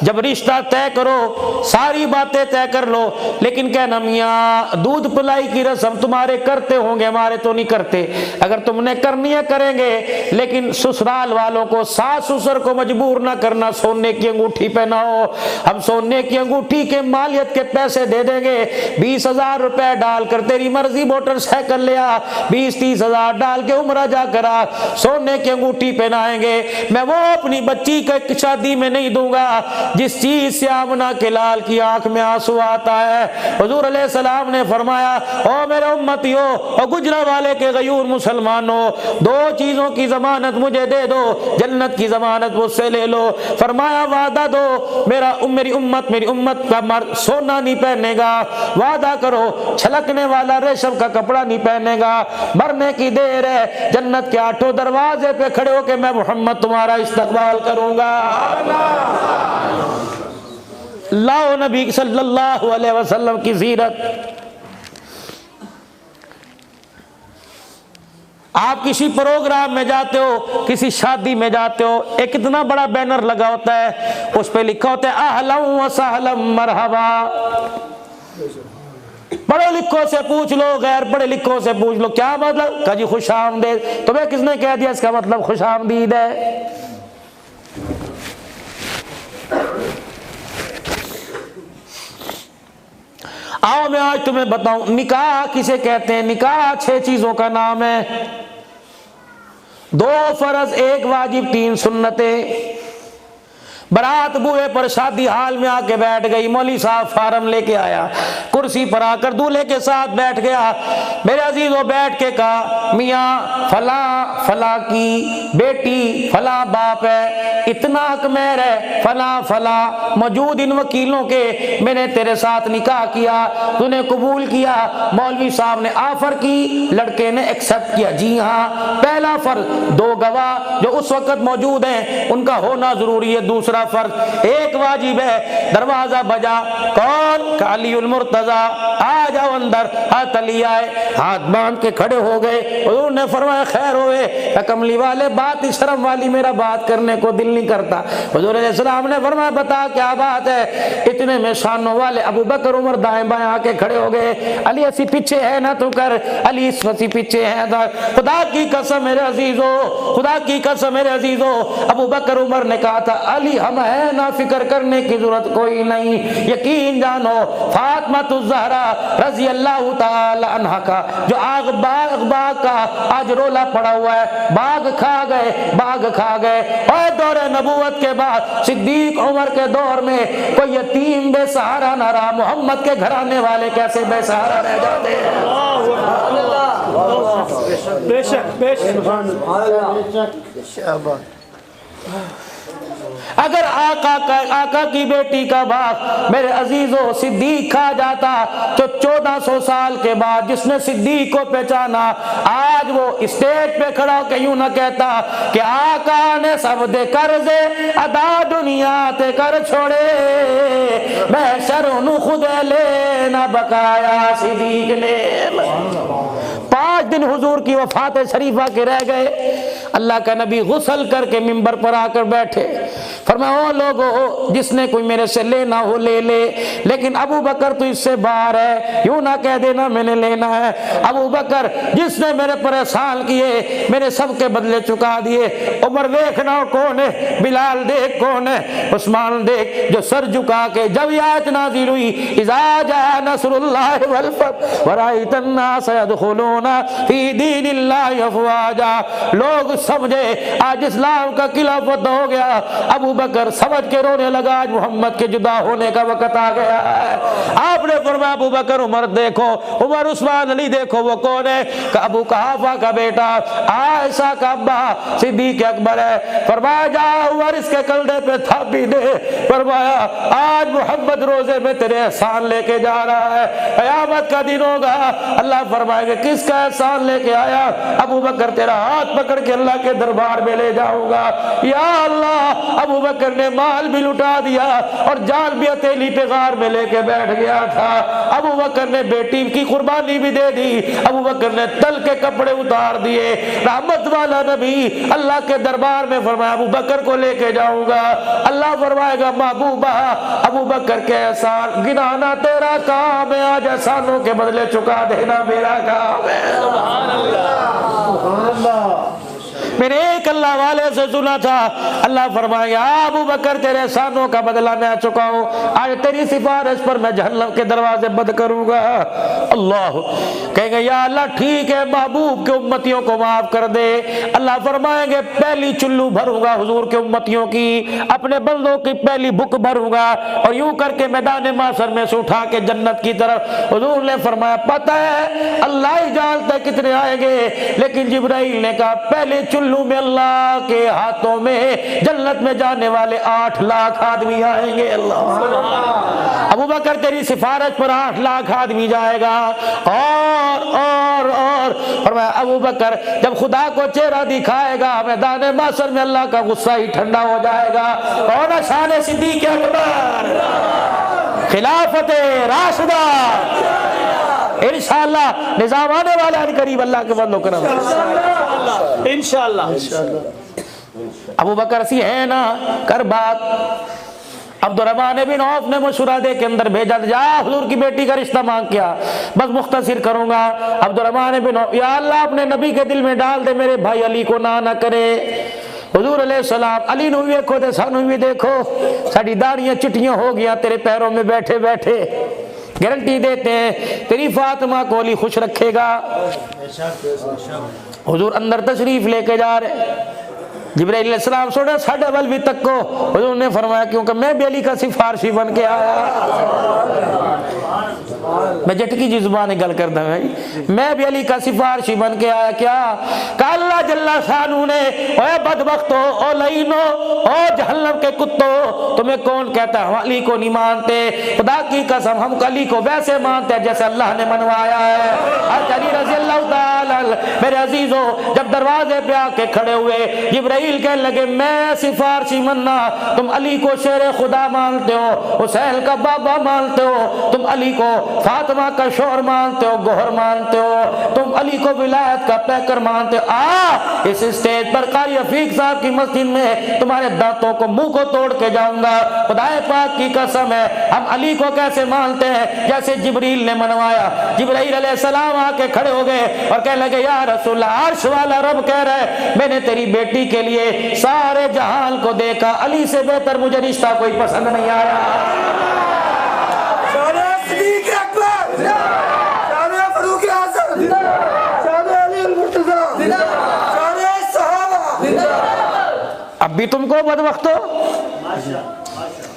जब रिश्ता तय करो सारी बातें तय कर लो, लेकिन कहना मियाँ दूध पिलाई की रस्म तुम्हारे करते होंगे, हमारे तो नहीं करते। अगर तुमने करनी है करेंगे, लेकिन ससुराल वालों को, सास ससुर को मजबूर ना करना सोने की अंगूठी पहनाओ। हम सोने की अंगूठी के मालियत के पैसे दे देंगे, 20,000 रुपए डालकर तेरी मर्जी मोटरसाइकिल ले आ, 20-30 हजार डाल के उम्रा जा करा, सोने की अंगूठी पहनाएंगे। मैं वो अपनी बच्ची को शादी में नहीं दूंगा जिस चीज से आमना के लाल की आंख में आंसू आता है। हुजूर अलैहि सलाम ने फरमाया, ओ मेरे उम्मतियों और गुजरावाले के गयूर मुसलमानों, दो चीजों की जमानत मुझे दे दो, जन्नत की जमानत मुझसे ले लो। फरमाया वादा दो, मेरी उम्मत का मर्द सोना नहीं पहनेगा, वादा करो छलकने वाला रेशम का कपड़ा नहीं पहनेगा, मरने की देर है, जन्नत के 8 दरवाजे पे खड़े होके मैं मोहम्मद तुम्हारा इस्तकबाल करूंगा। लाओ नबी सल्लल्लाहु अलैहि वसल्लम की सीरत। आप किसी प्रोग्राम में जाते हो, किसी शादी में जाते हो, एक इतना बड़ा बैनर लगा होता है, उस पे लिखा होता है अहलन व सहलन मरहबा। पढ़े लिखों से पूछ लो, गैर पढ़े लिखों से पूछ लो, क्या मतलब? कहा जी खुशामदीद। तुम्हें किसने कह दिया इसका मतलब खुशामदीद है? आओ मैं आज तुम्हें बताऊं निकाह किसे कहते हैं। निकाह 6 चीजों का नाम है, 2 फर्ज 1 वाजिब 3 सुन्नतें। बारात बुए पर शादी हाल में आके बैठ गई, मौली साहब फार्म लेके आया, कुर्सी पर आकर दूल्हे के साथ बैठ गया। मेरे अजीजों बैठ के कहा, मियाँ फला फला की बेटी फला बाप है, इतना हकमैर है, फला फला मौजूद इन वकीलों के, मैंने तेरे साथ निकाह किया, तूने कबूल किया। मौलवी साहब ने ऑफर की, लड़के ने एक्सेप्ट किया। जी हाँ, पहला फर्ज 2 गवाह जो उस वक्त मौजूद हैं उनका होना जरूरी है। दूसरा फर्ज 1 वाजिब है। दरवाजा बजा, कौन? अलीउल मुर्तजा, आ जाओ अंदर। हाथ अली आए, हाथ बांध के खड़े हो गए। उन्होंने फरमाया खैर होए, कमली वाले बात शर्म वाली, मेरा बात करने को दिल नहीं करता। हुजूर अलैहि सलाम ने फरमाया बता क्या बात है? इतने में शानों वाले अबू बकर उमर दाएं बाएं आके खड़े हो गए। अली ऐसी पीछे है ना तू कर, अली इसी पीछे है। खुदा की कसम मेरे अजीजों, खुदा की कसम मेरे अजीजों, अबू बकर उमर ने कहा था अली हम है ना, फिक्र करने की जरूरत कोई नहीं। यकीन जानो फातिमा ज़हरा रज़ी अल्लाह ताला अन्हा का जो आग बाग का आज रोला पड़ा हुआ है, बाग खा गए। और दौरे नबूवत के बाद सिद्दीक उमर के दौर में कोई यतीम बेसहारा न रहा। मोहम्मद के घराने वाले कैसे बेसहारा रह जाते हैं? अगर आका की बेटी का बाप मेरे अजीजों सिद्दीक खा जाता तो 1400 साल के बाद जिसने सिद्दीक को पहचाना आज वो स्टेज पे खड़ा होकर यूं ना कहता कि आका ने सब दे कर्जे अदा दुनिया ते कर छोड़े, मैं शरणु खुद ले ना बकाया सिद्दीक ने। 5 दिन हुजूर की वफात शरीफा के रह गए। अल्लाह का नबी गुस्ल करके मिंबर पर आकर बैठे, फरमाया ओ लोगों जिसने कोई मेरे से लेना हो ले ले, लेकिन अबू बकर तो इससे बाहर है, यूं ना कह देना मैंने लेना है। अबू बकर जिसने मेरे पर एहसान किए, मेरे सबके बदले चुका दिए। उमर देखना कौन है, बिलाल देख कौन है, उस्मान देख जो सर झुका के जब आयत नाज़िल हुई इज़ा जा नसरुल्लाह वल फतह व रअयतन नास यदखुलूना फी दीनिल्लाहि अफ़वाजा, लोग समझे आज इस्लाम का खिलाफत हो गया। अबू बकर समझ के रोने लगा, आज मोहम्मद के जुदा होने का वक्त आ गया है। आपने फरमाया अबू बकर उमर देखो, उमर उस्मान अली देखो, वो कौन है? अबू कहाफा का बेटा, आयशा का अब्बा सिद्दीक अकबर है। फरमाया जा उमर इसके कंधे पे थापी दे। फरमाया आज मोहम्मद रोजे में तेरे एहसान लेके जा रहा है, कयामत का दिन होगा अल्लाह फरमाएगा किसका एहसान लेके आया? अबू बकर तेरा हाथ पकड़ के अल्लाह के दरबार में ले जाऊंगा। या अल्लाह, अबू बकर ने माल भी लुटा दिया और जान भी हथेली पे गार में लेके बैठ गया था। अबू बकर ने बेटी की कुर्बानी भी दे दी। अबू बकर ने तल के कपड़े उतार दिए। रहमत वाला नबी अल्लाह के दरबार में फरमाया अबू बकर को लेके जाऊंगा। अल्लाह फरमाएगा महबूबा अबू बकर के एहसान गिनाना तेरा काम है, आज एहसानों के बदले चुका देना मेरा काम है। सुभान अल्लाह। मैंने एक अल्लाह वाले से सुना था, अल्लाह फरमाएगा अबू बकर तेरे एहसानों का बदला मैं चुकाऊं, आज तेरी सिफारिश पर मैं जहन्नम के दरवाजे बंद करूंगा। अल्लाह कहेंगे या अल्लाह ठीक है, महबूब के उम्मतियों को माफ कर दे। अल्लाह फरमाएंगे पहली चुल्लू भरूंगा हुजूर के उम्मतियों की, अपने बंदों की पहली बुक भरूंगा और यूं करके मैदान माशर में से उठा के जन्नत की तरफ। हुजूर ने फरमाया पता है अल्लाह ही जानता है कितने आएंगे, लेकिन जिब्राइल ने कहा पहले चुल्लू में अल्लाह के हाथों में जन्नत में जाने वाले 8 लाख आदमी आएंगे। अल्लाह अबू बकर तेरी सिफारिश पर 8 लाख आदमी जाएगा। और मैं अबू बकर जब खुदा को चेहरा दिखाएगा मैदान माशर में अल्लाह का गुस्सा ही ठंडा हो जाएगा। और शान सिद्दीक अकबर खिलाफत राशिदा इंशाअल्लाह निजाम आने वाला है करीब अल्लाह के बंदों करम इंशाअल्लाह। अबू बकर सी है ना कर बात। अब्दुर्रहमान बिन औफ ने मशुरा दे के अंदर भेजा, जा हुजूर की बेटी का रिश्ता मांग किया, बस मुख्तसर करूंगा। अब्दुर्रहमान बिन औफ या अल्लाह अपने नबी के दिल में डाल दे मेरे भाई अली को ना करे। हुजूर अलैहिस्सलाम अली नू देखो ते सानू भी देखो, साडी दाढ़ियां चिट्टियां हो गया तेरे पैरों में बैठे बैठे, गारंटी देते हैं तेरी फातिमा को अली खुश रखेगा। हुजूर अंदर तशरीफ लेके जा रहे, जिब्राइल अलैहिस्सलाम सोचा साढ़े बल भी तक को। हुजूर ने फरमाया क्योंकि मैं भी अली का सिफारशी बन के आया। मैं झटकी जी जुबान गल करता भाई, मैं भी अली का सिफारशी बन के आया। क्या अल्लाह जल्ला शानू ने ओए बदबख्तो ओ लईनो ओ जहन्नम के कुत्तों, तुम्हें कौन कहता हम अली को नहीं मानते? खुदा की कसम हम अली को वैसे मानते हैं जैसे अल्लाह ने मनवाया है। अली रज़ी अल्लाह ताला मेरे अजीजों जब दरवाजे पे आके खड़े हुए जिब्राइल कहने लगे मैं सिफारशी मनना, तुम अली को शेर खुदा मानते हो, हुसैन का बाबा मानते हो, तुम अली को फातिमा का शोहर मानते हो, गोहर मानते हो, तुम अली को विलायत का पैकर मानते हो। इस स्टेज पर कारी रफीक साहब की मस्जिद में तुम्हारे दांतों को मुंह को तोड़ के जाऊंगा। खुदाए पाक की कसम है हम अली को कैसे मानते हैं जैसे जिब्रील ने मनवाया। जिब्राइल अलैहिस्सलाम आके खड़े हो गए और कहने लगे या रसूल अर्श वाला रब कह रहा है मैंने तेरी बेटी के लिए सारे जहान को देखा, अली से बेहतर मुझे रिश्ता कोई पसंद नहीं आया। अब भी तुमको बदबख्तो,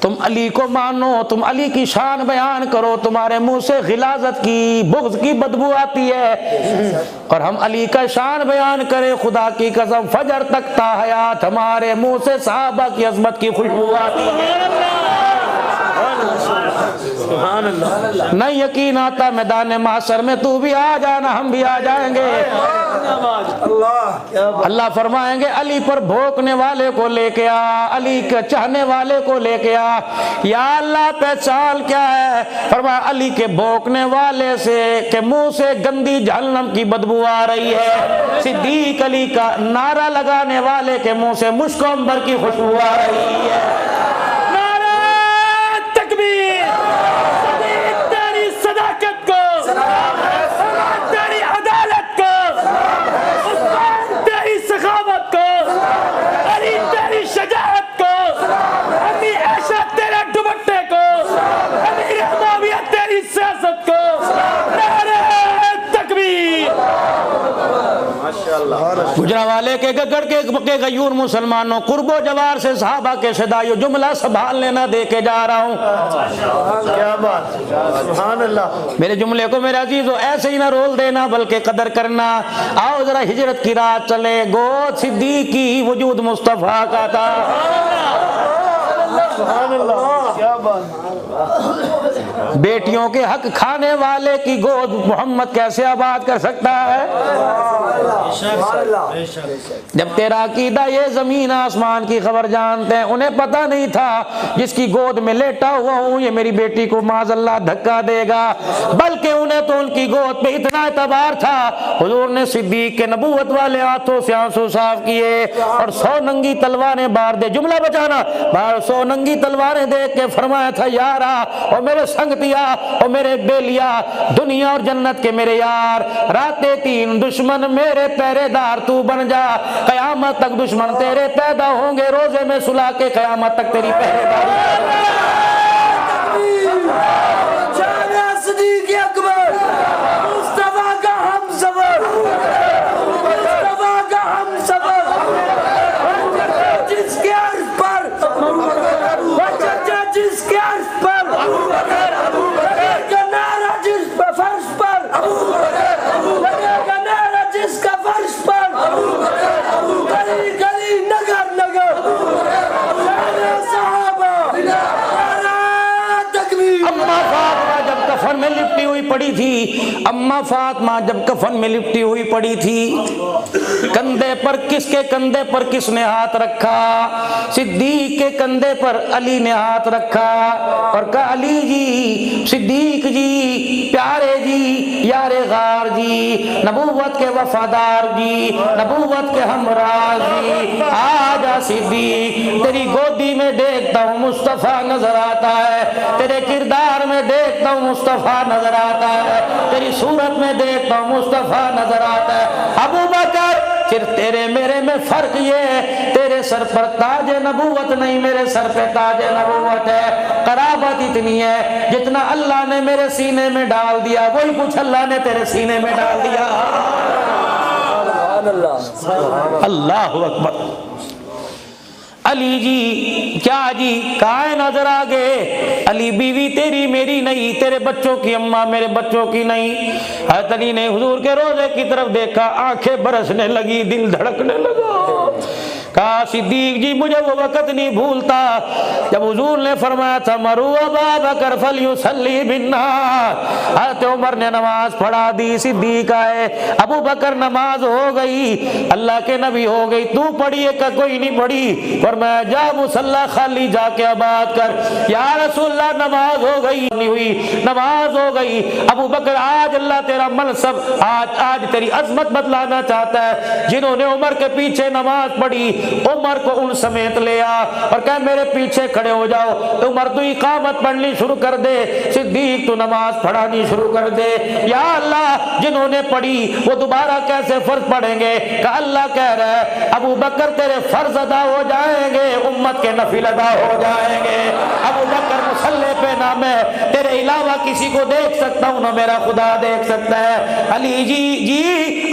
तुम अली को मानो, तुम अली की शान बयान करो, तुम्हारे मुंह से गिलाजत की बुग़्ज़ की बदबू आती है, और हम अली का शान बयान करें खुदा की कसम फजर तक ता हयात हमारे मुंह से सहाबा की अज़मत की खुशबू आती है। नहीं यकीन आता मैदान माशर में तू भी आ जाना हम भी आ जाएंगे। अल्लाह फरमाएंगे अली पर भोंकने वाले को लेके आ, अली के चाहने वाले को लेके आ। या अल्लाह पहचान क्या है? फरमाया अली के भोंकने वाले से के मुंह से गंदी जहन्नम की बदबू आ रही है। सिद्दीक अली का नारा लगाने वाले के मुंह से मुश्क अंबर की खुशबू आ रही है। माशाअल्लाह। गुजरावाले के गगड़ के गयूर मुसलमानों, कुर्बो जवार से सहाबा के सदाइयों, जुमला संभाल लेना दे के जा रहा हूँ। क्या बात, सुभान अल्लाह। मेरे जुमले को मेरे अजीजों ऐसे ही ना रोल देना, बल्कि कदर करना। आओ जरा हिजरत की रात चले। गोद सिद्दीक की, वजूद मुस्तफा का था। सुभान अल्लाह, क्या बात। बेटियों के हक खाने वाले की गोद मोहम्मद कैसे आबाद कर सकता है? जब तेरा अकीदा ये जमीन आसमान की खबर जानते हैं, उन्हें पता नहीं था जिसकी गोद में लेटा हुआ हूँ ये मेरी बेटी को माज़अल्लाह धक्का देगा, बल्कि उन्हें तो उनकी गोद पे इतना एतबार था, हुजूर ने सिद्दीक के नबूवत वाले हाथों से आंसू साफ किए और 100 नंगी तलवारें बार दे। जुमला बचाना, 100 नंगी तलवारें देख के फरमाया था, यारा और मेरे संग दिया और मेरे बेलिया, दुनिया और जन्नत के मेरे यार, रातें 3 दुश्मन मेरे पहरेदार तू बन जा, कयामत तक दुश्मन तेरे पैदा होंगे, रोजे में सुला के कयामत तक तेरी पहरेदारी। कफन में लिपटी हुई पड़ी थी, अम्मा फातिमा जब कफन में लिपटी हुई पड़ी थी, कंधे पर किसके कंधे पर किसने हाथ रखा? सिद्दीक के कंधे पर अली ने हाथ रखा और कहा, अली जी, सिद्दीक जी, प्यारे जी, यारे गार जी, नबूवत के वफादार जी, नबूवत के हमराज जी, आजा सिद्दीक, तेरी गोदी में देखता हूँ मुस्तफा नजर आता है, तेरे किरदार में देखता हूँ मुस्तफा नजर आता है, तेरी सूरत में देखता हूँ मुस्तफा नजर आता है। अबू बकर, फिर तेरे मेरे में फर्क ये है, तेरे सर पर ताज नबूवत नहीं, मेरे सर पे ताज नबूवत है। कराबत इतनी है जितना अल्लाह ने मेरे सीने में डाल दिया, वही कुछ अल्लाह ने तेरे सीने में डाल दिया। अल्लाहु अकबर। अली जी, क्या जी, कहाँ है नजर आ गए? अली, बीवी तेरी मेरी नहीं, तेरे बच्चों की अम्मा मेरे बच्चों की नहीं। हज़रत अली ने हुजूर के रोजे की तरफ देखा, आंखें बरसने लगी, दिल धड़कने लगा। कहा, सिद्दीक जी, मुझे वो वक़्त नहीं भूलता जब हुजूर ने फरमाया था, मरू अबा बकर फलयुसल्ली बिन्नास। हज़रत उमर ने नमाज पढ़ा दी, सिद्दीक आए, अबू बकर नमाज हो गई, अल्लाह के नबी हो गई, तू पढ़ी है का कोई नहीं पढ़ी? और मैं जा मुसल्ला खाली जाके आबाद कर। या रसूलल्लाह, नमाज हो गई नहीं हुई, नमाज हो गई। अबू बकर, आज अल्लाह तेरा मनसब, आज तेरी अजमत बतलाना चाहता है। जिन्होंने उमर के पीछे नमाज पढ़ी, उमर को उन समेत ले आ और कह मेरे पीछे खड़े हो जाओ। तो उमर तू इकामत पढ़नी शुरू कर दे, सिद्दीक तू नमाज पढ़ानी शुरू कर दे। या अल्लाह, जिन्होंने पढ़ी वो दोबारा कैसे फर्ज पढ़ेंगे? का अल्लाह कह रहा है, अबू बकर तेरे फर्ज अदा हो जाएंगे, उम्मत के नफिल अदा हो जाएंगे। अबू बकर मुसल्ले पे ना मैं तेरे अलावा किसी को देख सकता हूँ, ना मेरा खुदा देख सकता है। अली जी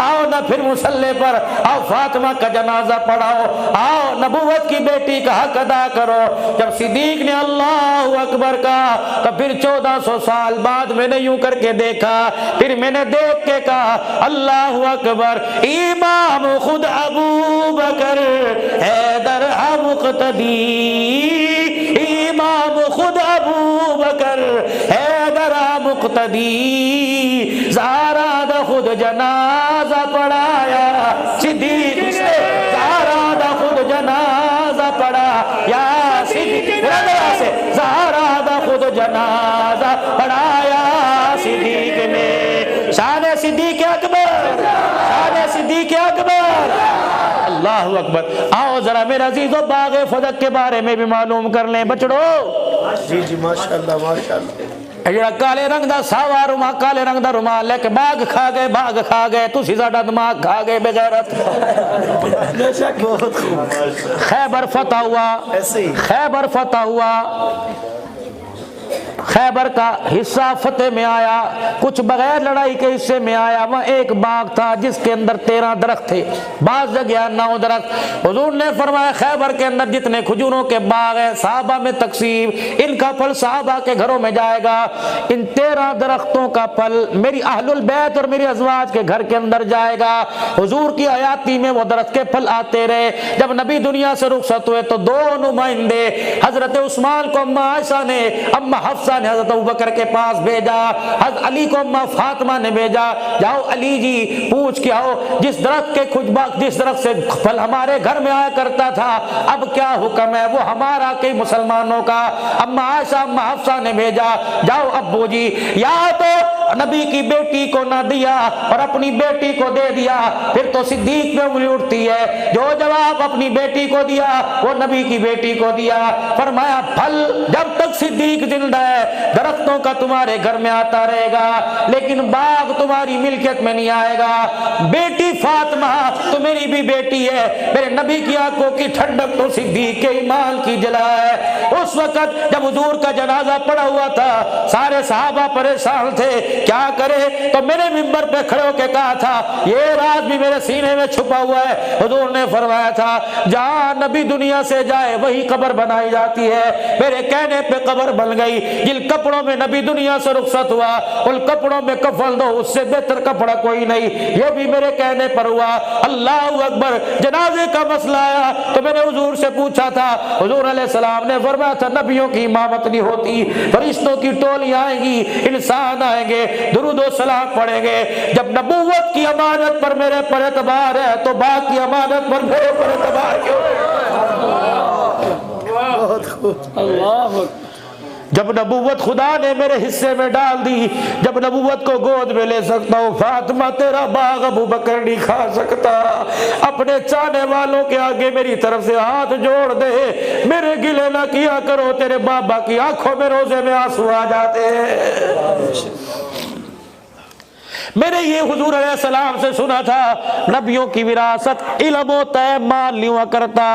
आओ ना फिर मुसल्ले पर, आओ फातिमा का जनाजा पढ़ाओ, आओ नबूवत की बेटी का हक अदा करो। जब सिद्दीक ने अल्लाह अकबर कहा, तो फिर 1400 साल बाद मैंने यूं करके देखा, फिर मैंने देख के कहा, अल्लाह अकबर, इमाम खुद अबू बकर हैदर मुक़्तदी, इमाम खुद अबू बकर हैदर मुक़्तदी, ज़हरा दा खुद जनाजा पढ़ाया, सिद्दीक ने ज़हरा दा खुद जनाजा पढ़ा, या सिद्दीक से ज़हरा दा खुद जनाजा पढ़ाया सिद्दीक ने। शान सिद्दीक अकबर, शान सिद्दीक अकबर, अल्लाहु अकबर। आओ जरा मेरे अजीजों, बाग़े फदक के बारे में भी मालूम कर लें बचड़ो। जी जी, माशाअल्लाह माशाअल्लाह। जरा काले रंग दा सावा रुमाल, काले रंग दा रुमाल लेके बाग खा गए, तुसी साडा दिमाग खा गए बेगैरत। खैबर फतह हुआ, खैबर फतह हुआ, खैबर का हिस्सा फतेह में आया, कुछ बगैर लड़ाई के हिस्से में आया। वहाँ एक बाग था जिसके अंदर 13 दरख्त थे, बाज जगह 9 दरख्त। हुजूर ने फरमाया खैबर के अंदर जितने खजूरों के बाग हैं साहबा में तकसीम, इनका फल साहबा के घरों में जाएगा। इन 13 दरख्तों का फल मेरी अहलुल बैत और मेरी अज़वाज के घर के अंदर जाएगा। हुजूर की हयाती में वो दरख्त के फल आते रहे। जब नबी दुनिया से रुखसत हुए तो 2 नुमाइंदे, हजरत उस्मान को अम्मा आयशा ने, अम्मा हफ्सा ने हजरत अबू बकर के पास भेजा, हजरत अली को अम्मा फातिमा ने भेजा, जाओ अली जी पूछ के आओ जिस दरख्त के खुजबा, जिस दरख्त से फल हमारे घर में आया करता था अब क्या हुक्म है, वो हमारा के मुसलमानों का। अम्मा आयशा अम्मा हफ्सा ने भेजा, जाओ अब्बू जी, या तो नबी की बेटी को ना दिया और अपनी बेटी को दे दिया फिर तो सिद्दीक में उंगली उठती है। जो जवाब अपनी बेटी को दिया वो नबी की बेटी को दिया। फरमाया फल जब तक सिद्दीक जिंदा है दरख्तों का तुम्हारे घर में आता रहेगा, लेकिन बाग तुम्हारी मिल्कियत में नहीं आएगा। बेटी फातिमा तो मेरी भी बेटी है, मेरे नबी की आंखों की ठंडक तो सिद्दीक के ईमान की जला है। उस वक्त जब हुजूर का जनाजा पड़ा हुआ था सारे सहाबा परेशान थे, क्या करे, तो मेरे मिंबर पे खड़े होकर कहा था ये राज भी मेरे सीने में छुपा हुआ है। हुजूर ने फरमाया था जहां नबी दुनिया से जाए वही कब्र बनाई जाती है। मेरे कहने पे कब्र बन गई। जिन कपड़ों में नबी दुनिया से रुखसत हुआ उन कपड़ों में कफन दो, उससे बेहतर कपड़ा कोई नहीं। ये भी मेरे कहने पर हुआ। अल्लाह अकबर। जनाजे का मसला आया तो मैंने हुजूर से पूछा था, हुजूर अलैहिस्सलाम ने फरमाया था नबियों की इमामत नहीं होती, फरिश्तों की टोलियां आएंगी, इंसान आएंगे, दुरूद व सलाम पढ़ेंगे। जब नबूवत की अमानत पर मेरे पर एतबार है तो बाकी अमानत पर मेरे पर एतबार क्यों? बहुत खूब। अल्लाह। जब नबूवत खुदा ने मेरे हिस्से में डाल दी, जब नबूवत को गोद में ले सकता हूँ, फातिमा तेरा बाग अबू बकर नहीं खा सकता। अपने चाहने वालों के आगे मेरी तरफ से हाथ जोड़ दे, मेरे गिले ना किया करो, तेरे बाबा की आंखों में रोजे में आंसू आ जाते हैं। मैंने ये हुजूर अलैहिस्सलाम से सुना था नबियों की विरासत इल्म होता है, माल नहीं हुआ करता।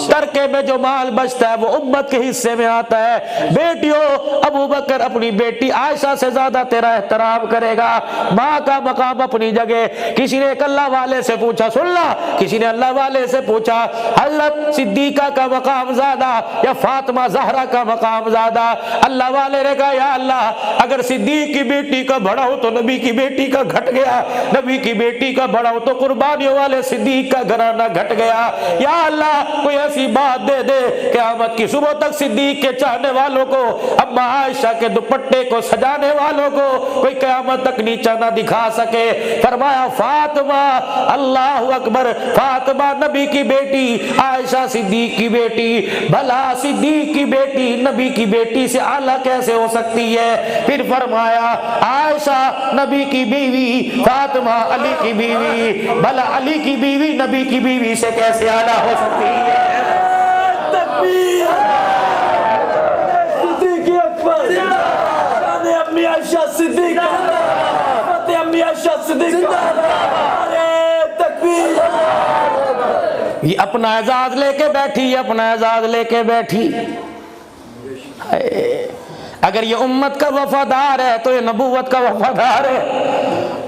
तरके में जो माल बचता है वो उम्मत के हिस्से में आता है। बेटियों अबू बकर अपनी बेटी आयशा से ज्यादा तेरा एहतराम करेगा। माँ का मकाम अपनी जगह। किसी ने एक अल्लाह वाले से पूछा, सुन ला, किसी ने अल्लाह वाले से पूछा हज़रत सिद्दीका का मकाम ज्यादा या फातिमा ज़हरा का मकाम ज्यादा? अल्लाह वाले ने कहा या अल्लाह अगर सिद्दीक की बेटी का बढ़ाओ तो नबी की बेटी का घट गया, नबी की बेटी का बढ़ाओ तो कुर्बानियों वाले सिद्दीक का घराना घट गया। या अल्लाह कोई ऐसी बात दे दे क़यामत की सुबह तक सिद्दीक के चाहने वालों को, अम्मा आयशा के दुपट्टे को सजाने वालों को कोई क़यामत तक नीचा ना दिखा सके। फरमाया फातिमा, अल्लाह अकबर, फातिमा नबी की बेटी, आयशा सिद्दीक की बेटी। भला सिद्दीक की बेटी नबी की बेटी से आला कैसे हो सकती है? फिर फरमाया आयशा नबी की बीवी, फातिमा अली की बीवी, भला अली की बीवी नबी की बीवी से कैसे आला हो सकती है? तकबीर। सिद्दीक़ अकबर। शान अम्मी आयशा सिद्दीक़। फतेह अम्मी आयशा सिद्दीक़। अरे तकबीर। ये अपना एजाज लेके बैठी, ये अपना एजाज लेके बैठी। अगर ये उम्मत का वफादार है तो ये नबूवत का वफादार है।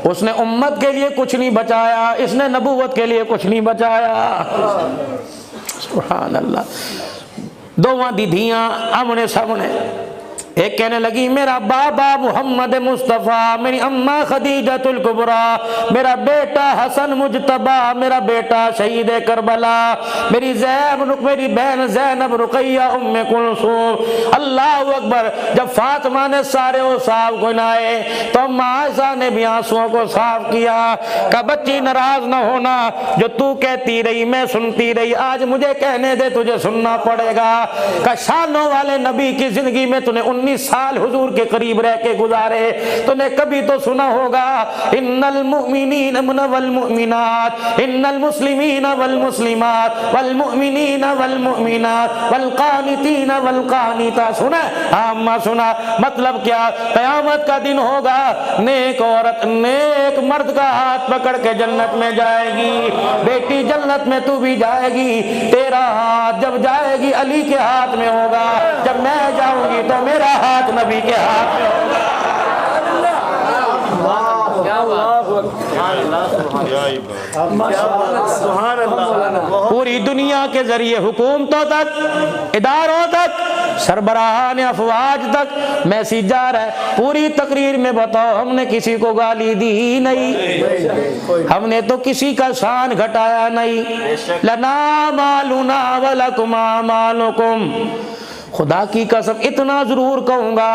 उसने उम्मत के लिए कुछ नहीं बचाया, इसने नबूवत के लिए कुछ नहीं बचाया। सुभान अल्लाह। दोवां दीदियां आमने सामने, एक कहने लगी मेरा बाबा मोहम्मद मुस्तफ़ा, मेरी अम्मा खदीजतुल कुबरा, मेरा बेटा हसन मुजतबा, मेरा बेटा शहीद करबला, मेरी मेरी बहन ज़ैनब रुकैया उम्मे कुलसूम। अल्लाह अकबर। जब फातिमा ने सारे वो साफ गुनाए तो अम्मा आयशा ने भी आंसुओं को साफ किया। का बच्ची नाराज न होना, जो तू कहती रही मैं सुनती रही, आज मुझे कहने दे तुझे सुनना पड़ेगा। का शानों वाले नबी की जिंदगी में तूने 19 साल हुजूर के करीब रह के गुजारे, तूने कभी तो सुना होगा इन्नल मुमिनीन वल मुमिनात, इन्नल मुस्लिमीन वल मुस्लिमात, वल मुमिनीन वल मुमिनात, वल कानितीन वल कानिता। सुना? अम्मा सुना। मतलब क्या? कयामत का दिन होगा, नेक औरत नेक मर्द का हाथ पकड़ के जन्नत में जाएगी। बेटी जन्नत में तू भी जाएगी। तेरा हाथ जब जाएगी अली के हाथ में होगा, जब मैं जाऊंगी तो मेरा हाथ नबी के हाथ में होगा। पूरी दुनिया के जरिए हुकूमतों तक, इदारों तक, सरबराहान अफवाज तक मैसेज जा रहा है। पूरी तकरीर में बताओ, हमने किसी को गाली दी ही नहीं, हमने तो किसी का शान घटाया नहीं। लना मालूना वलकुमा मालुकुम। खुदा की कसम इतना जरूर कहूंगा,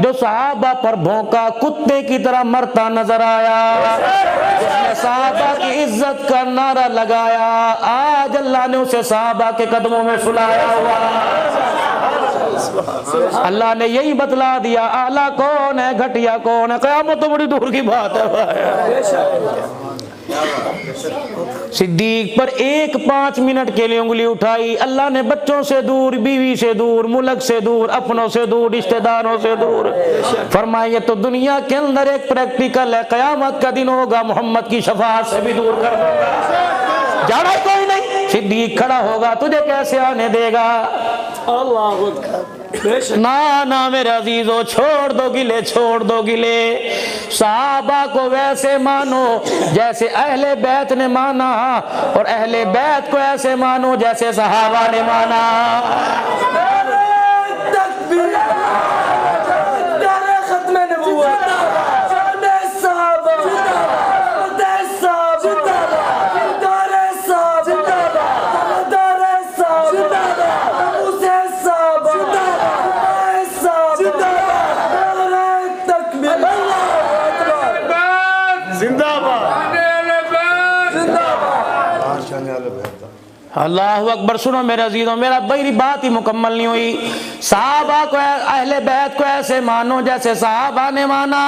जो सहाबा पर भौंका कुत्ते की तरह मरता नजर आया, जिसने सहाबा की इज्जत का नारा लगाया, आज अल्लाह ने उसे सहाबा के कदमों में सुलाया हुआ। अल्लाह ने यही बतला दिया, आला कौन है, घटिया कौन है। क़यामत तो बड़ी दूर की बात है। सिद्दीक पर 1-5 मिनट के लिए उंगली उठाई, अल्लाह ने बच्चों से दूर, बीवी से दूर, मुल्क से दूर, अपनों से दूर, रिश्तेदारों से दूर फरमाया। ये तो दुनिया के अंदर एक प्रैक्टिकल है, क़यामत का दिन होगा मोहम्मद की शफाअत से भी दूर कर दूंगा। जाना कोई नहीं, सिद्दीक खड़ा होगा, तुझे कैसे आने देगा? ना ना मेरे अजीजों, छोड़ दो गिले, छोड़ दो गिले। सहाबा को वैसे मानो जैसे अहले बैत ने माना, और अहले बैत को ऐसे मानो जैसे सहाबा ने माना। अल्लाहु अकबर। सुनो मेरे अजीजों, मेरा मेरी बात ही मुकम्मल नहीं हुई। सहाबा को, अहले बैत को ऐसे मानो जैसे सहाबा ने माना,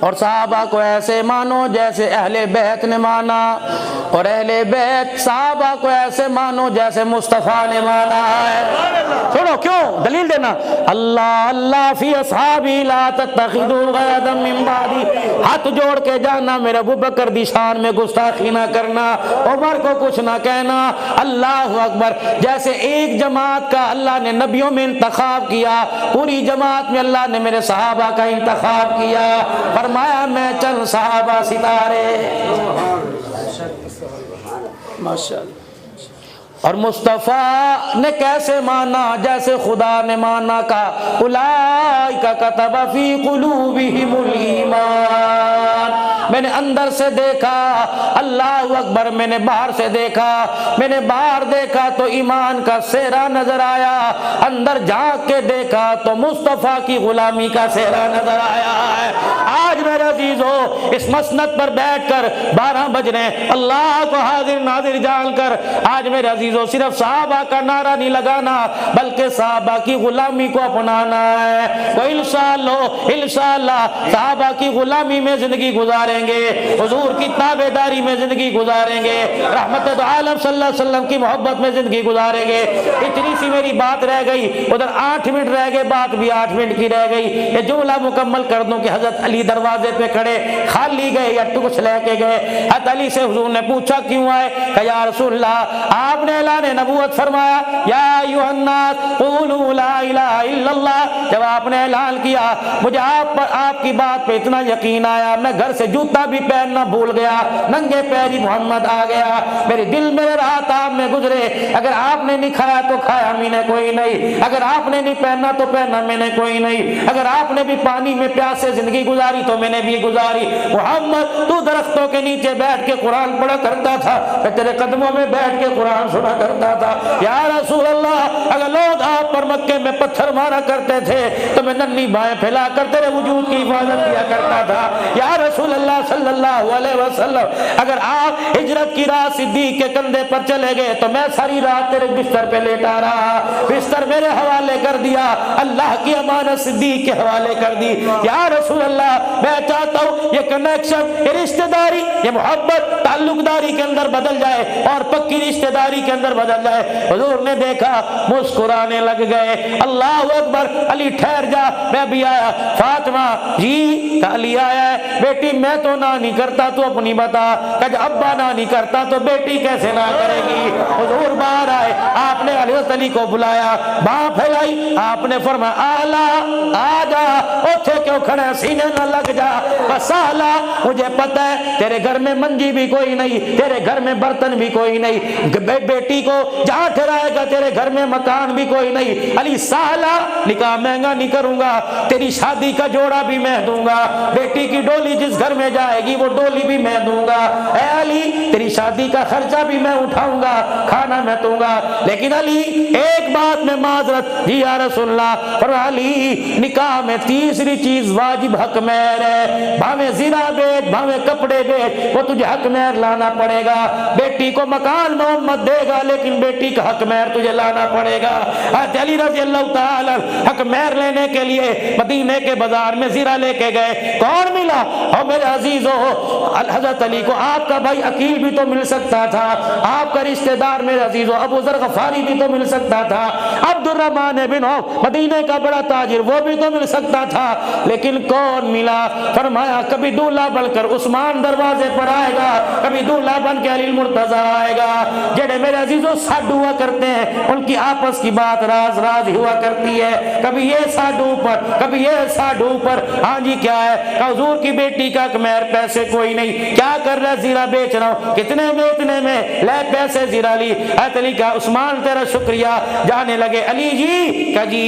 और सहाबा को ऐसे मानो जैसे अहले बैत ने माना, और अहले बैत सहाबा को ऐसे मानो जैसे मुस्तफ़ा ने माना है। सुनो क्यों, दलील देना। अल्लाह अल्लाह फी अस्हाबी ला तत्तखिदू गरदम मिन बादी। हाथ जोड़ के जाना, मेरे अबू बकर दी शान में गुस्ताखी ना करना, उमर को कुछ ना कहना। अल्लाह अकबर। जैसे एक जमात का अल्लाह ने नबियों में इंतखाब किया, पूरी जमात में अल्लाह ने मेरे सहाबा का इंतखाब किया। फरमाया मैं चंद सहाबा सितारे, माशाअल्लाह। और मुस्तफ़ा ने कैसे माना, जैसे खुदा ने माना। का उलाइका कतबा फी कुलूबिहिमुल ईमान। मैंने अंदर से देखा, अल्लाह अकबर, मैंने बाहर से देखा। मैंने बाहर देखा तो ईमान का सेहरा नजर आया, अंदर झांक के देखा तो मुस्तफ़ा की गुलामी का सेहरा नजर आया है। आज मेरे अजीजों, इस मसनद पर बैठकर 12 बज रहे, अल्लाह को हाजिर नाजिर जानकर आज मेरे अजीजों सिर्फ सहाबा का नारा नहीं लगाना, बल्कि सहाबा की गुलामी को अपनाना है। वो इंशाअल्लाह सहाबा की गुलामी में जिंदगी गुजारेंगे, हुजूर की ताबेदारी में जिंदगी गुजारेंगे, रहमत आलम सल्लल्लाहु अलैहि वसल्लम की मोहब्बत में जिंदगी गुजारेंगे। इतनी सी मेरी बात रह गई, उधर 8 मिनट रह गए, बात भी 8 मिनट की रह गई। ये जुमला मुकम्मल कर दूं कि हजरत अली दरवाजे पे खड़े, खाली गए या कुछ लेके गए। हजरत अली से हुजूर ने पूछा क्यों आए? कहा या रसूलल्लाह, आपने ऐलान नबूवत फरमाया, या अय्युहन्नास क़ूलू ला इलाहा इल्लल्लाह। जब आपने ऐलान किया, मुझे आप पर, आपकी बात पे इतना यकीन आया, मैं घर से जूता भी पहनना भूल गया, नंगे पैरी मोहम्मद आ गया। मेरे दिल में रात आप में गुजरे, अगर आपने नहीं खाया तो खाया मैंने कोई नहीं, अगर आपने नहीं पहना तो पहना मैंने कोई नहीं, अगर आपने भी पानी में प्यासे जिंदगी गुजारी तो मैंने भी गुजारी। मोहम्मद तू दरख्तों के नीचे बैठ के कुरान पढ़ा करता था, मैं तेरे कदमों में बैठ के कुरान सुना करता था। या रसूल अल्लाह, अगर लोग आप पर मक्के में पत्थर मारा करते थे तो मैं नन्ही बाहें फैला कर तेरे वजूद की हिफाजत किया करता था। या रसूल अल्लाह सल्लल्लाहु अलैहि वसल्लम, अगर आप हिजरत की रात सिद्दीक के कंधे पर चले गए तो मैं सारी रात तेरे बिस्तर पे लेटा रहा, बिस्तर मेरे हवाले कर दिया, अल्लाह की अमानत सिद्दीक के हवाले कर दी। या रसूल अल्लाह, मैं चाहता हूँ ये कनेक्शन, ये रिश्तेदारी, ये मोहब्बत ताल्लुकदारी के अंदर बदल जाए और पक्की रिश्तेदारी के अंदर बदल जाए। हुजूर ने देखा, मुस्कुराने लग गए। अल्लाह अकबर, अली ठहर जा, मैं भी आया। फातिमा जी, अली आया है। बेटी मैं तो ना नहीं करता तो अपनी बता, कद अब्बा ना नहीं करता तो बेटी कैसे ना करेगी। हुजूर बाहर आए, आपने हज़रत अली को बुलाया, बाह फैलाई, आपने फरमाया आला आजा, उठे क्यों खड़ा, सीने न लग जा, बस आला, मुझे पता है तेरे घर में मंजी भी कोई नहीं, तेरे घर में बर्तन भी कोई नहीं, बेटी को जहाँ ठहराएगा तेरे घर में मकान भी कोई नहीं। अली साला, निकाह महंगा नहीं करूंगा, तेरी शादी का जोड़ा भी मैं दूंगा, बेटी की डोली जिस घर में जाएगी वो डोली भी मैं दूंगा। ऐ अली, तेरी शादी का खर्चा भी मैं उठाऊंगा, खाना मैं दूंगा। लेकिन अली एक बात में माजरत, जी या रसूलल्लाह, पर अली निकाह में तीसरी चीज वाजिब हक मेहर है, भावे ज़िना बेच, भावे कपड़े बेच, वो तुझे हक मेहर लाना पड़ेगा। बेटी को मकान मोहम्मद देगा, लेकिन बेटी का हक मेहर तुझे लाना पड़ेगा। अली रज़ी अल्लाह ताला हक मेहर लेने के लिए मदीने के बाजार में ज़िरा लेके गए, कौन मिला? और मेरे अजीजों, हज़रत अली को आपका भाई अकील भी तो मिल सकता था, आपका रिश्तेदार मेरे अजीजों अबू ज़र गफ़ारी भी तो मिल सकता था, अब्दुर्रहमान बिन औफ मदीने का बड़ा ताजिर वो भी तो मिल सकता था, लेकिन कौन मिला? फरमाया कभी दूल्हा बनकर उस्मान दरवाजे पर आएगा, कभी दूल्हा बन के अली मुर्तजा आएगा। जेड़े मेरे अजीजों साड हुआ करते हैं, उनकी आपस की बात राज राज हुआ करती है, कभी ये साडू पर, कभी ये साडू पर। हाँ जी क्या है? हुजूर की बेटी का मेहर पैसे कोई नहीं, क्या कर रहा है? ज़िरा बेच रहा हूँ, कितने में? इतने में, ले पैसे ज़िरा ली। अली का उस्मान तेरा शुक्रिया। जाने लगे अली जी का जी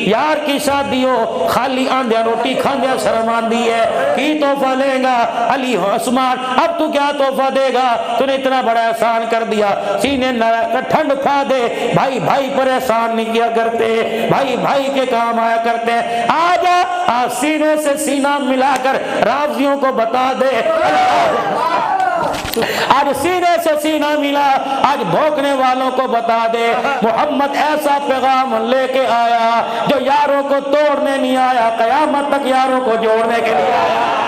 यार की शादी हो, खाली आंधिया रोटी खांधिया शर्म आंदी है, की तोहफा लेगा? अली हो उस्मान, अब तू क्या तोहफा देगा? तूने इतना बड़ा एहसान कर दिया, सीने ठंड खा दे। भाई भाई पर एहसान नहीं किया करते, भाई भाई के काम आया करते हैं। आजा आज सीने से सीना मिलाकर राजियों को बता दे, आज सीने से सीना मिला, आज भोंकने वालों को बता दे, मोहम्मद ऐसा पैगाम लेके आया जो यारों को तोड़ने नहीं आया, कयामत तक यारों को जोड़ने के लिए आया।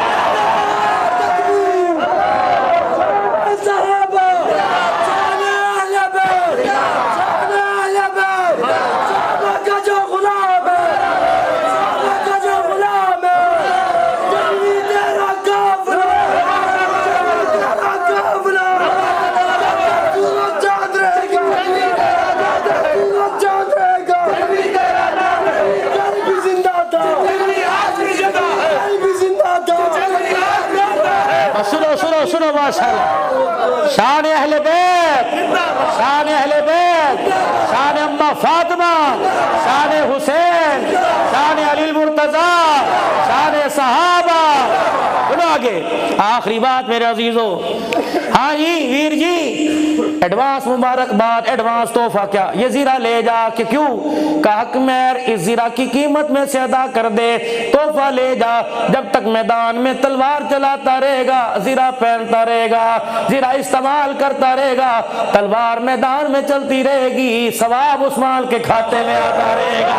सुनो माशाअल्लाह, शान अहले बैत, शान अहले बैत, शान अम्मा फातिमा, शान हुसैन, शान अली मुर्तजा, शान सहाबा। सुनो आगे आखिरी बात मेरे अजीजों। हाँ जी वीर जी, एडवांस मुबारकबाद, एडवांस तोहफा क्या? ये ज़िरा ले जा के क्यों का हक मेहर इस ज़िरा की कीमत में से अदा कर दे, तोहफा ले जा। जब तक मैदान में तलवार चलाता रहेगा, ज़िरा पहनता रहेगा, ज़िरा इस्तेमाल करता रहेगा, तलवार मैदान में चलती रहेगी, सवाब उस्मान के खाते में आता रहेगा।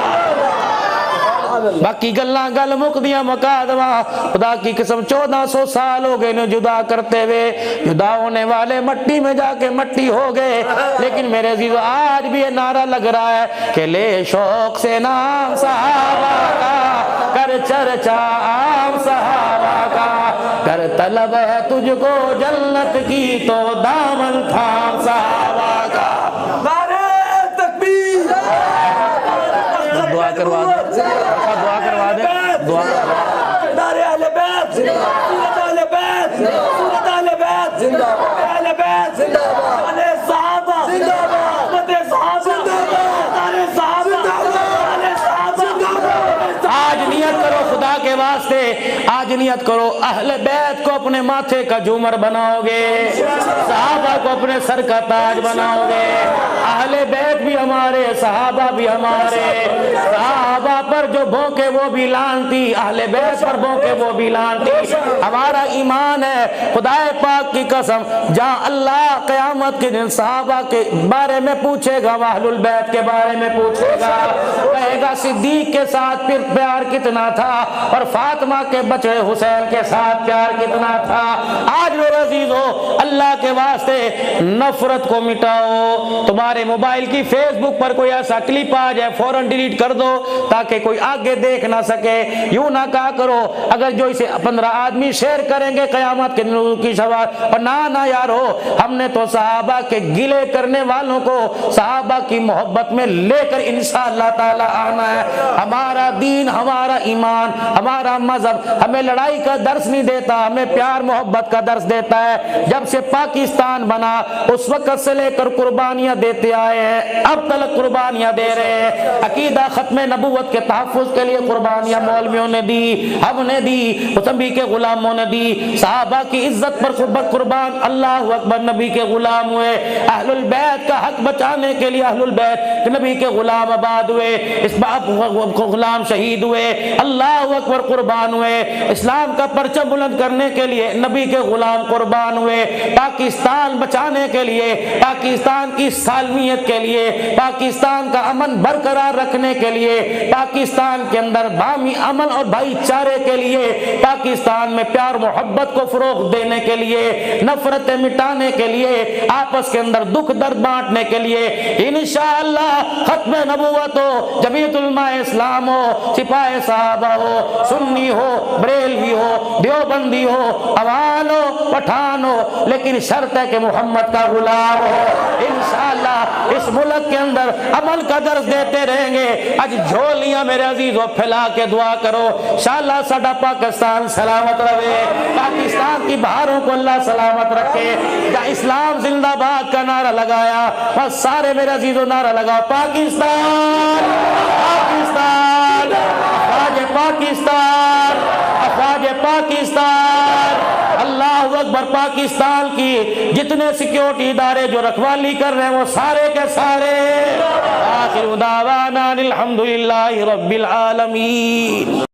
बाकी गल्ला गल मुक दिया मुकादमा, खुदा की कसम 1400 साल हो गए जुदा करते हुए, जुदा होने वाले मट्टी में जाके मट्टी हो गए। लेकिन मेरे अजीज आज भी ये नारा लग रहा है कि ले शौक से नाम सहाबा का, कर चर्चा आम सहाबा का, कर तलब है तुझको जन्नत की तो दामन थाम सहाबा का। दुआ करवा दे, दुआ करवा दे, दुआ। नारे अहले बैत जिंदाबाद, अहले बैत जिंदाबाद, अहले बैत जिंदाबाद, अहले बैत जिंदाबाद, अहले सहाबा जिंदाबाद, मदे सहाबा जिंदाबाद, अहले सहाबा जिंदाबाद, अहले सहाबा जिंदाबाद। आज नियत करो खुदा के वास्ते, आज नियत करो अहले बैत को अपने माथे का झूमर बनाओगे, सहाबा को अपने सर का ताज बनाओगे। अहले बैत भी हमारे, सहाबा भी हमारे। सहाबा पर जो भौंके वो भी लानती, अहले बैत पर भौंके वो भी लानती। हमारा ईमान है खुदाए पाक की कसम, जहाँ अल्लाह क़यामत के दिन सहाबा के बारे में पूछेगा, अहलुल बैत के बारे में पूछेगा, कहेगा सिद्दीक के साथ फिर प्यार कितना था और फातिमा के बचे हुसैन के साथ प्यार कितना था। आज मेरे अजीजों, अल्लाह के वास्ते नफरत को मिटाओ। तुम्हारे मोबाइल की फेसबुक पर कोई ऐसा क्लिप आ जाए, फौरन डिलीट कर दो ताकि कोई आगे देख ना सके। यूं ना कहा करो अगर जो इसे 15 आदमी शेयर करेंगे कयामत के दिन की सवाल। और ना यारो, हमने तो सहाबा के गिले करने वालों को सहाबा की मोहब्बत में लेकर इंशाअल्लाह ताला आना है। हमारा दीन, हमारा ईमान, हमारा मजहब हमें लड़ाई का दर्श नहीं देता, हमें प्यार मोहब्बत का दर्श देता है। जब से पाकिस्तान बना उस वक्त से लेकर कुर्बानियां देते आए हैं, अब तक कुर्बानियां दे रहे हैं। अकीदा खत्म नबूवत के तहफ्फुज के लिए कुर्बानियां मौलवियों ने दी, हमने दी, नबी के गुलामों ने दी। सहाबा की इज्जत पर कुर्बान, अल्लाह अकबर, नबी के गुलाम हुए। अहलुल बैत का हक बचाने के लिए अहलुल बैत नबी के गुलाम आबाद हुए, इस बाप गुलाम शहीद हुए, अल्लाह अकबर कुर्बान हुए। इस्लाम का परचम बुलंद करने के लिए नबी के गुलाम कुर्बान हुए। पाकिस्तान बचाने के लिए, पाकिस्तान की सालमियत के लिए, पाकिस्तान का अमन बरकरार रखने के लिए, पाकिस्तान के अंदर बामी अमन और भाईचारे के लिए, पाकिस्तान में प्यार मोहब्बत को फरोग देने के लिए, नफरतें मिटाने के लिए, आपस के अंदर दुख दर्द बांटने के लिए इंशाअल्लाह खत्म नबूवत हो, जमीयतुल उलमा इस्लाम हो, सिपाही साहबा हो, सुन्नी हो, बरेलवी हो, देवबंदी हो, अवान हो, पठान हो, लेकिन शर्त है कि मोहम्मद का गुलाम हो। इंशाअल्लाह इस मुल्क के अंदर अमल का दर्ज देते रहेंगे। आज झोलियां मेरे अजीजों फैला के दुआ करो, इंशाअल्लाह साडा पाकिस्तान सलामत रहे, पाकिस्तान की बहारों को अल्लाह सलामत रखे। जहाँ इस्लाम जिंदाबाद का नारा लगाया, बस सारे मेरे अजीजों नारा लगाओ, पाकिस्तान पाकिस्तान, अफवाज पाकिस्तान, अफवाज पाकिस्तान। अल्लाह अकबर। पाकिस्तान की जितने सिक्योरिटी इदारे जो रखवाली कर रहे हैं वो सारे के सारे आखिर दावाना अनिल हम्दुलिल्लाहि रब्बिल आलमीन।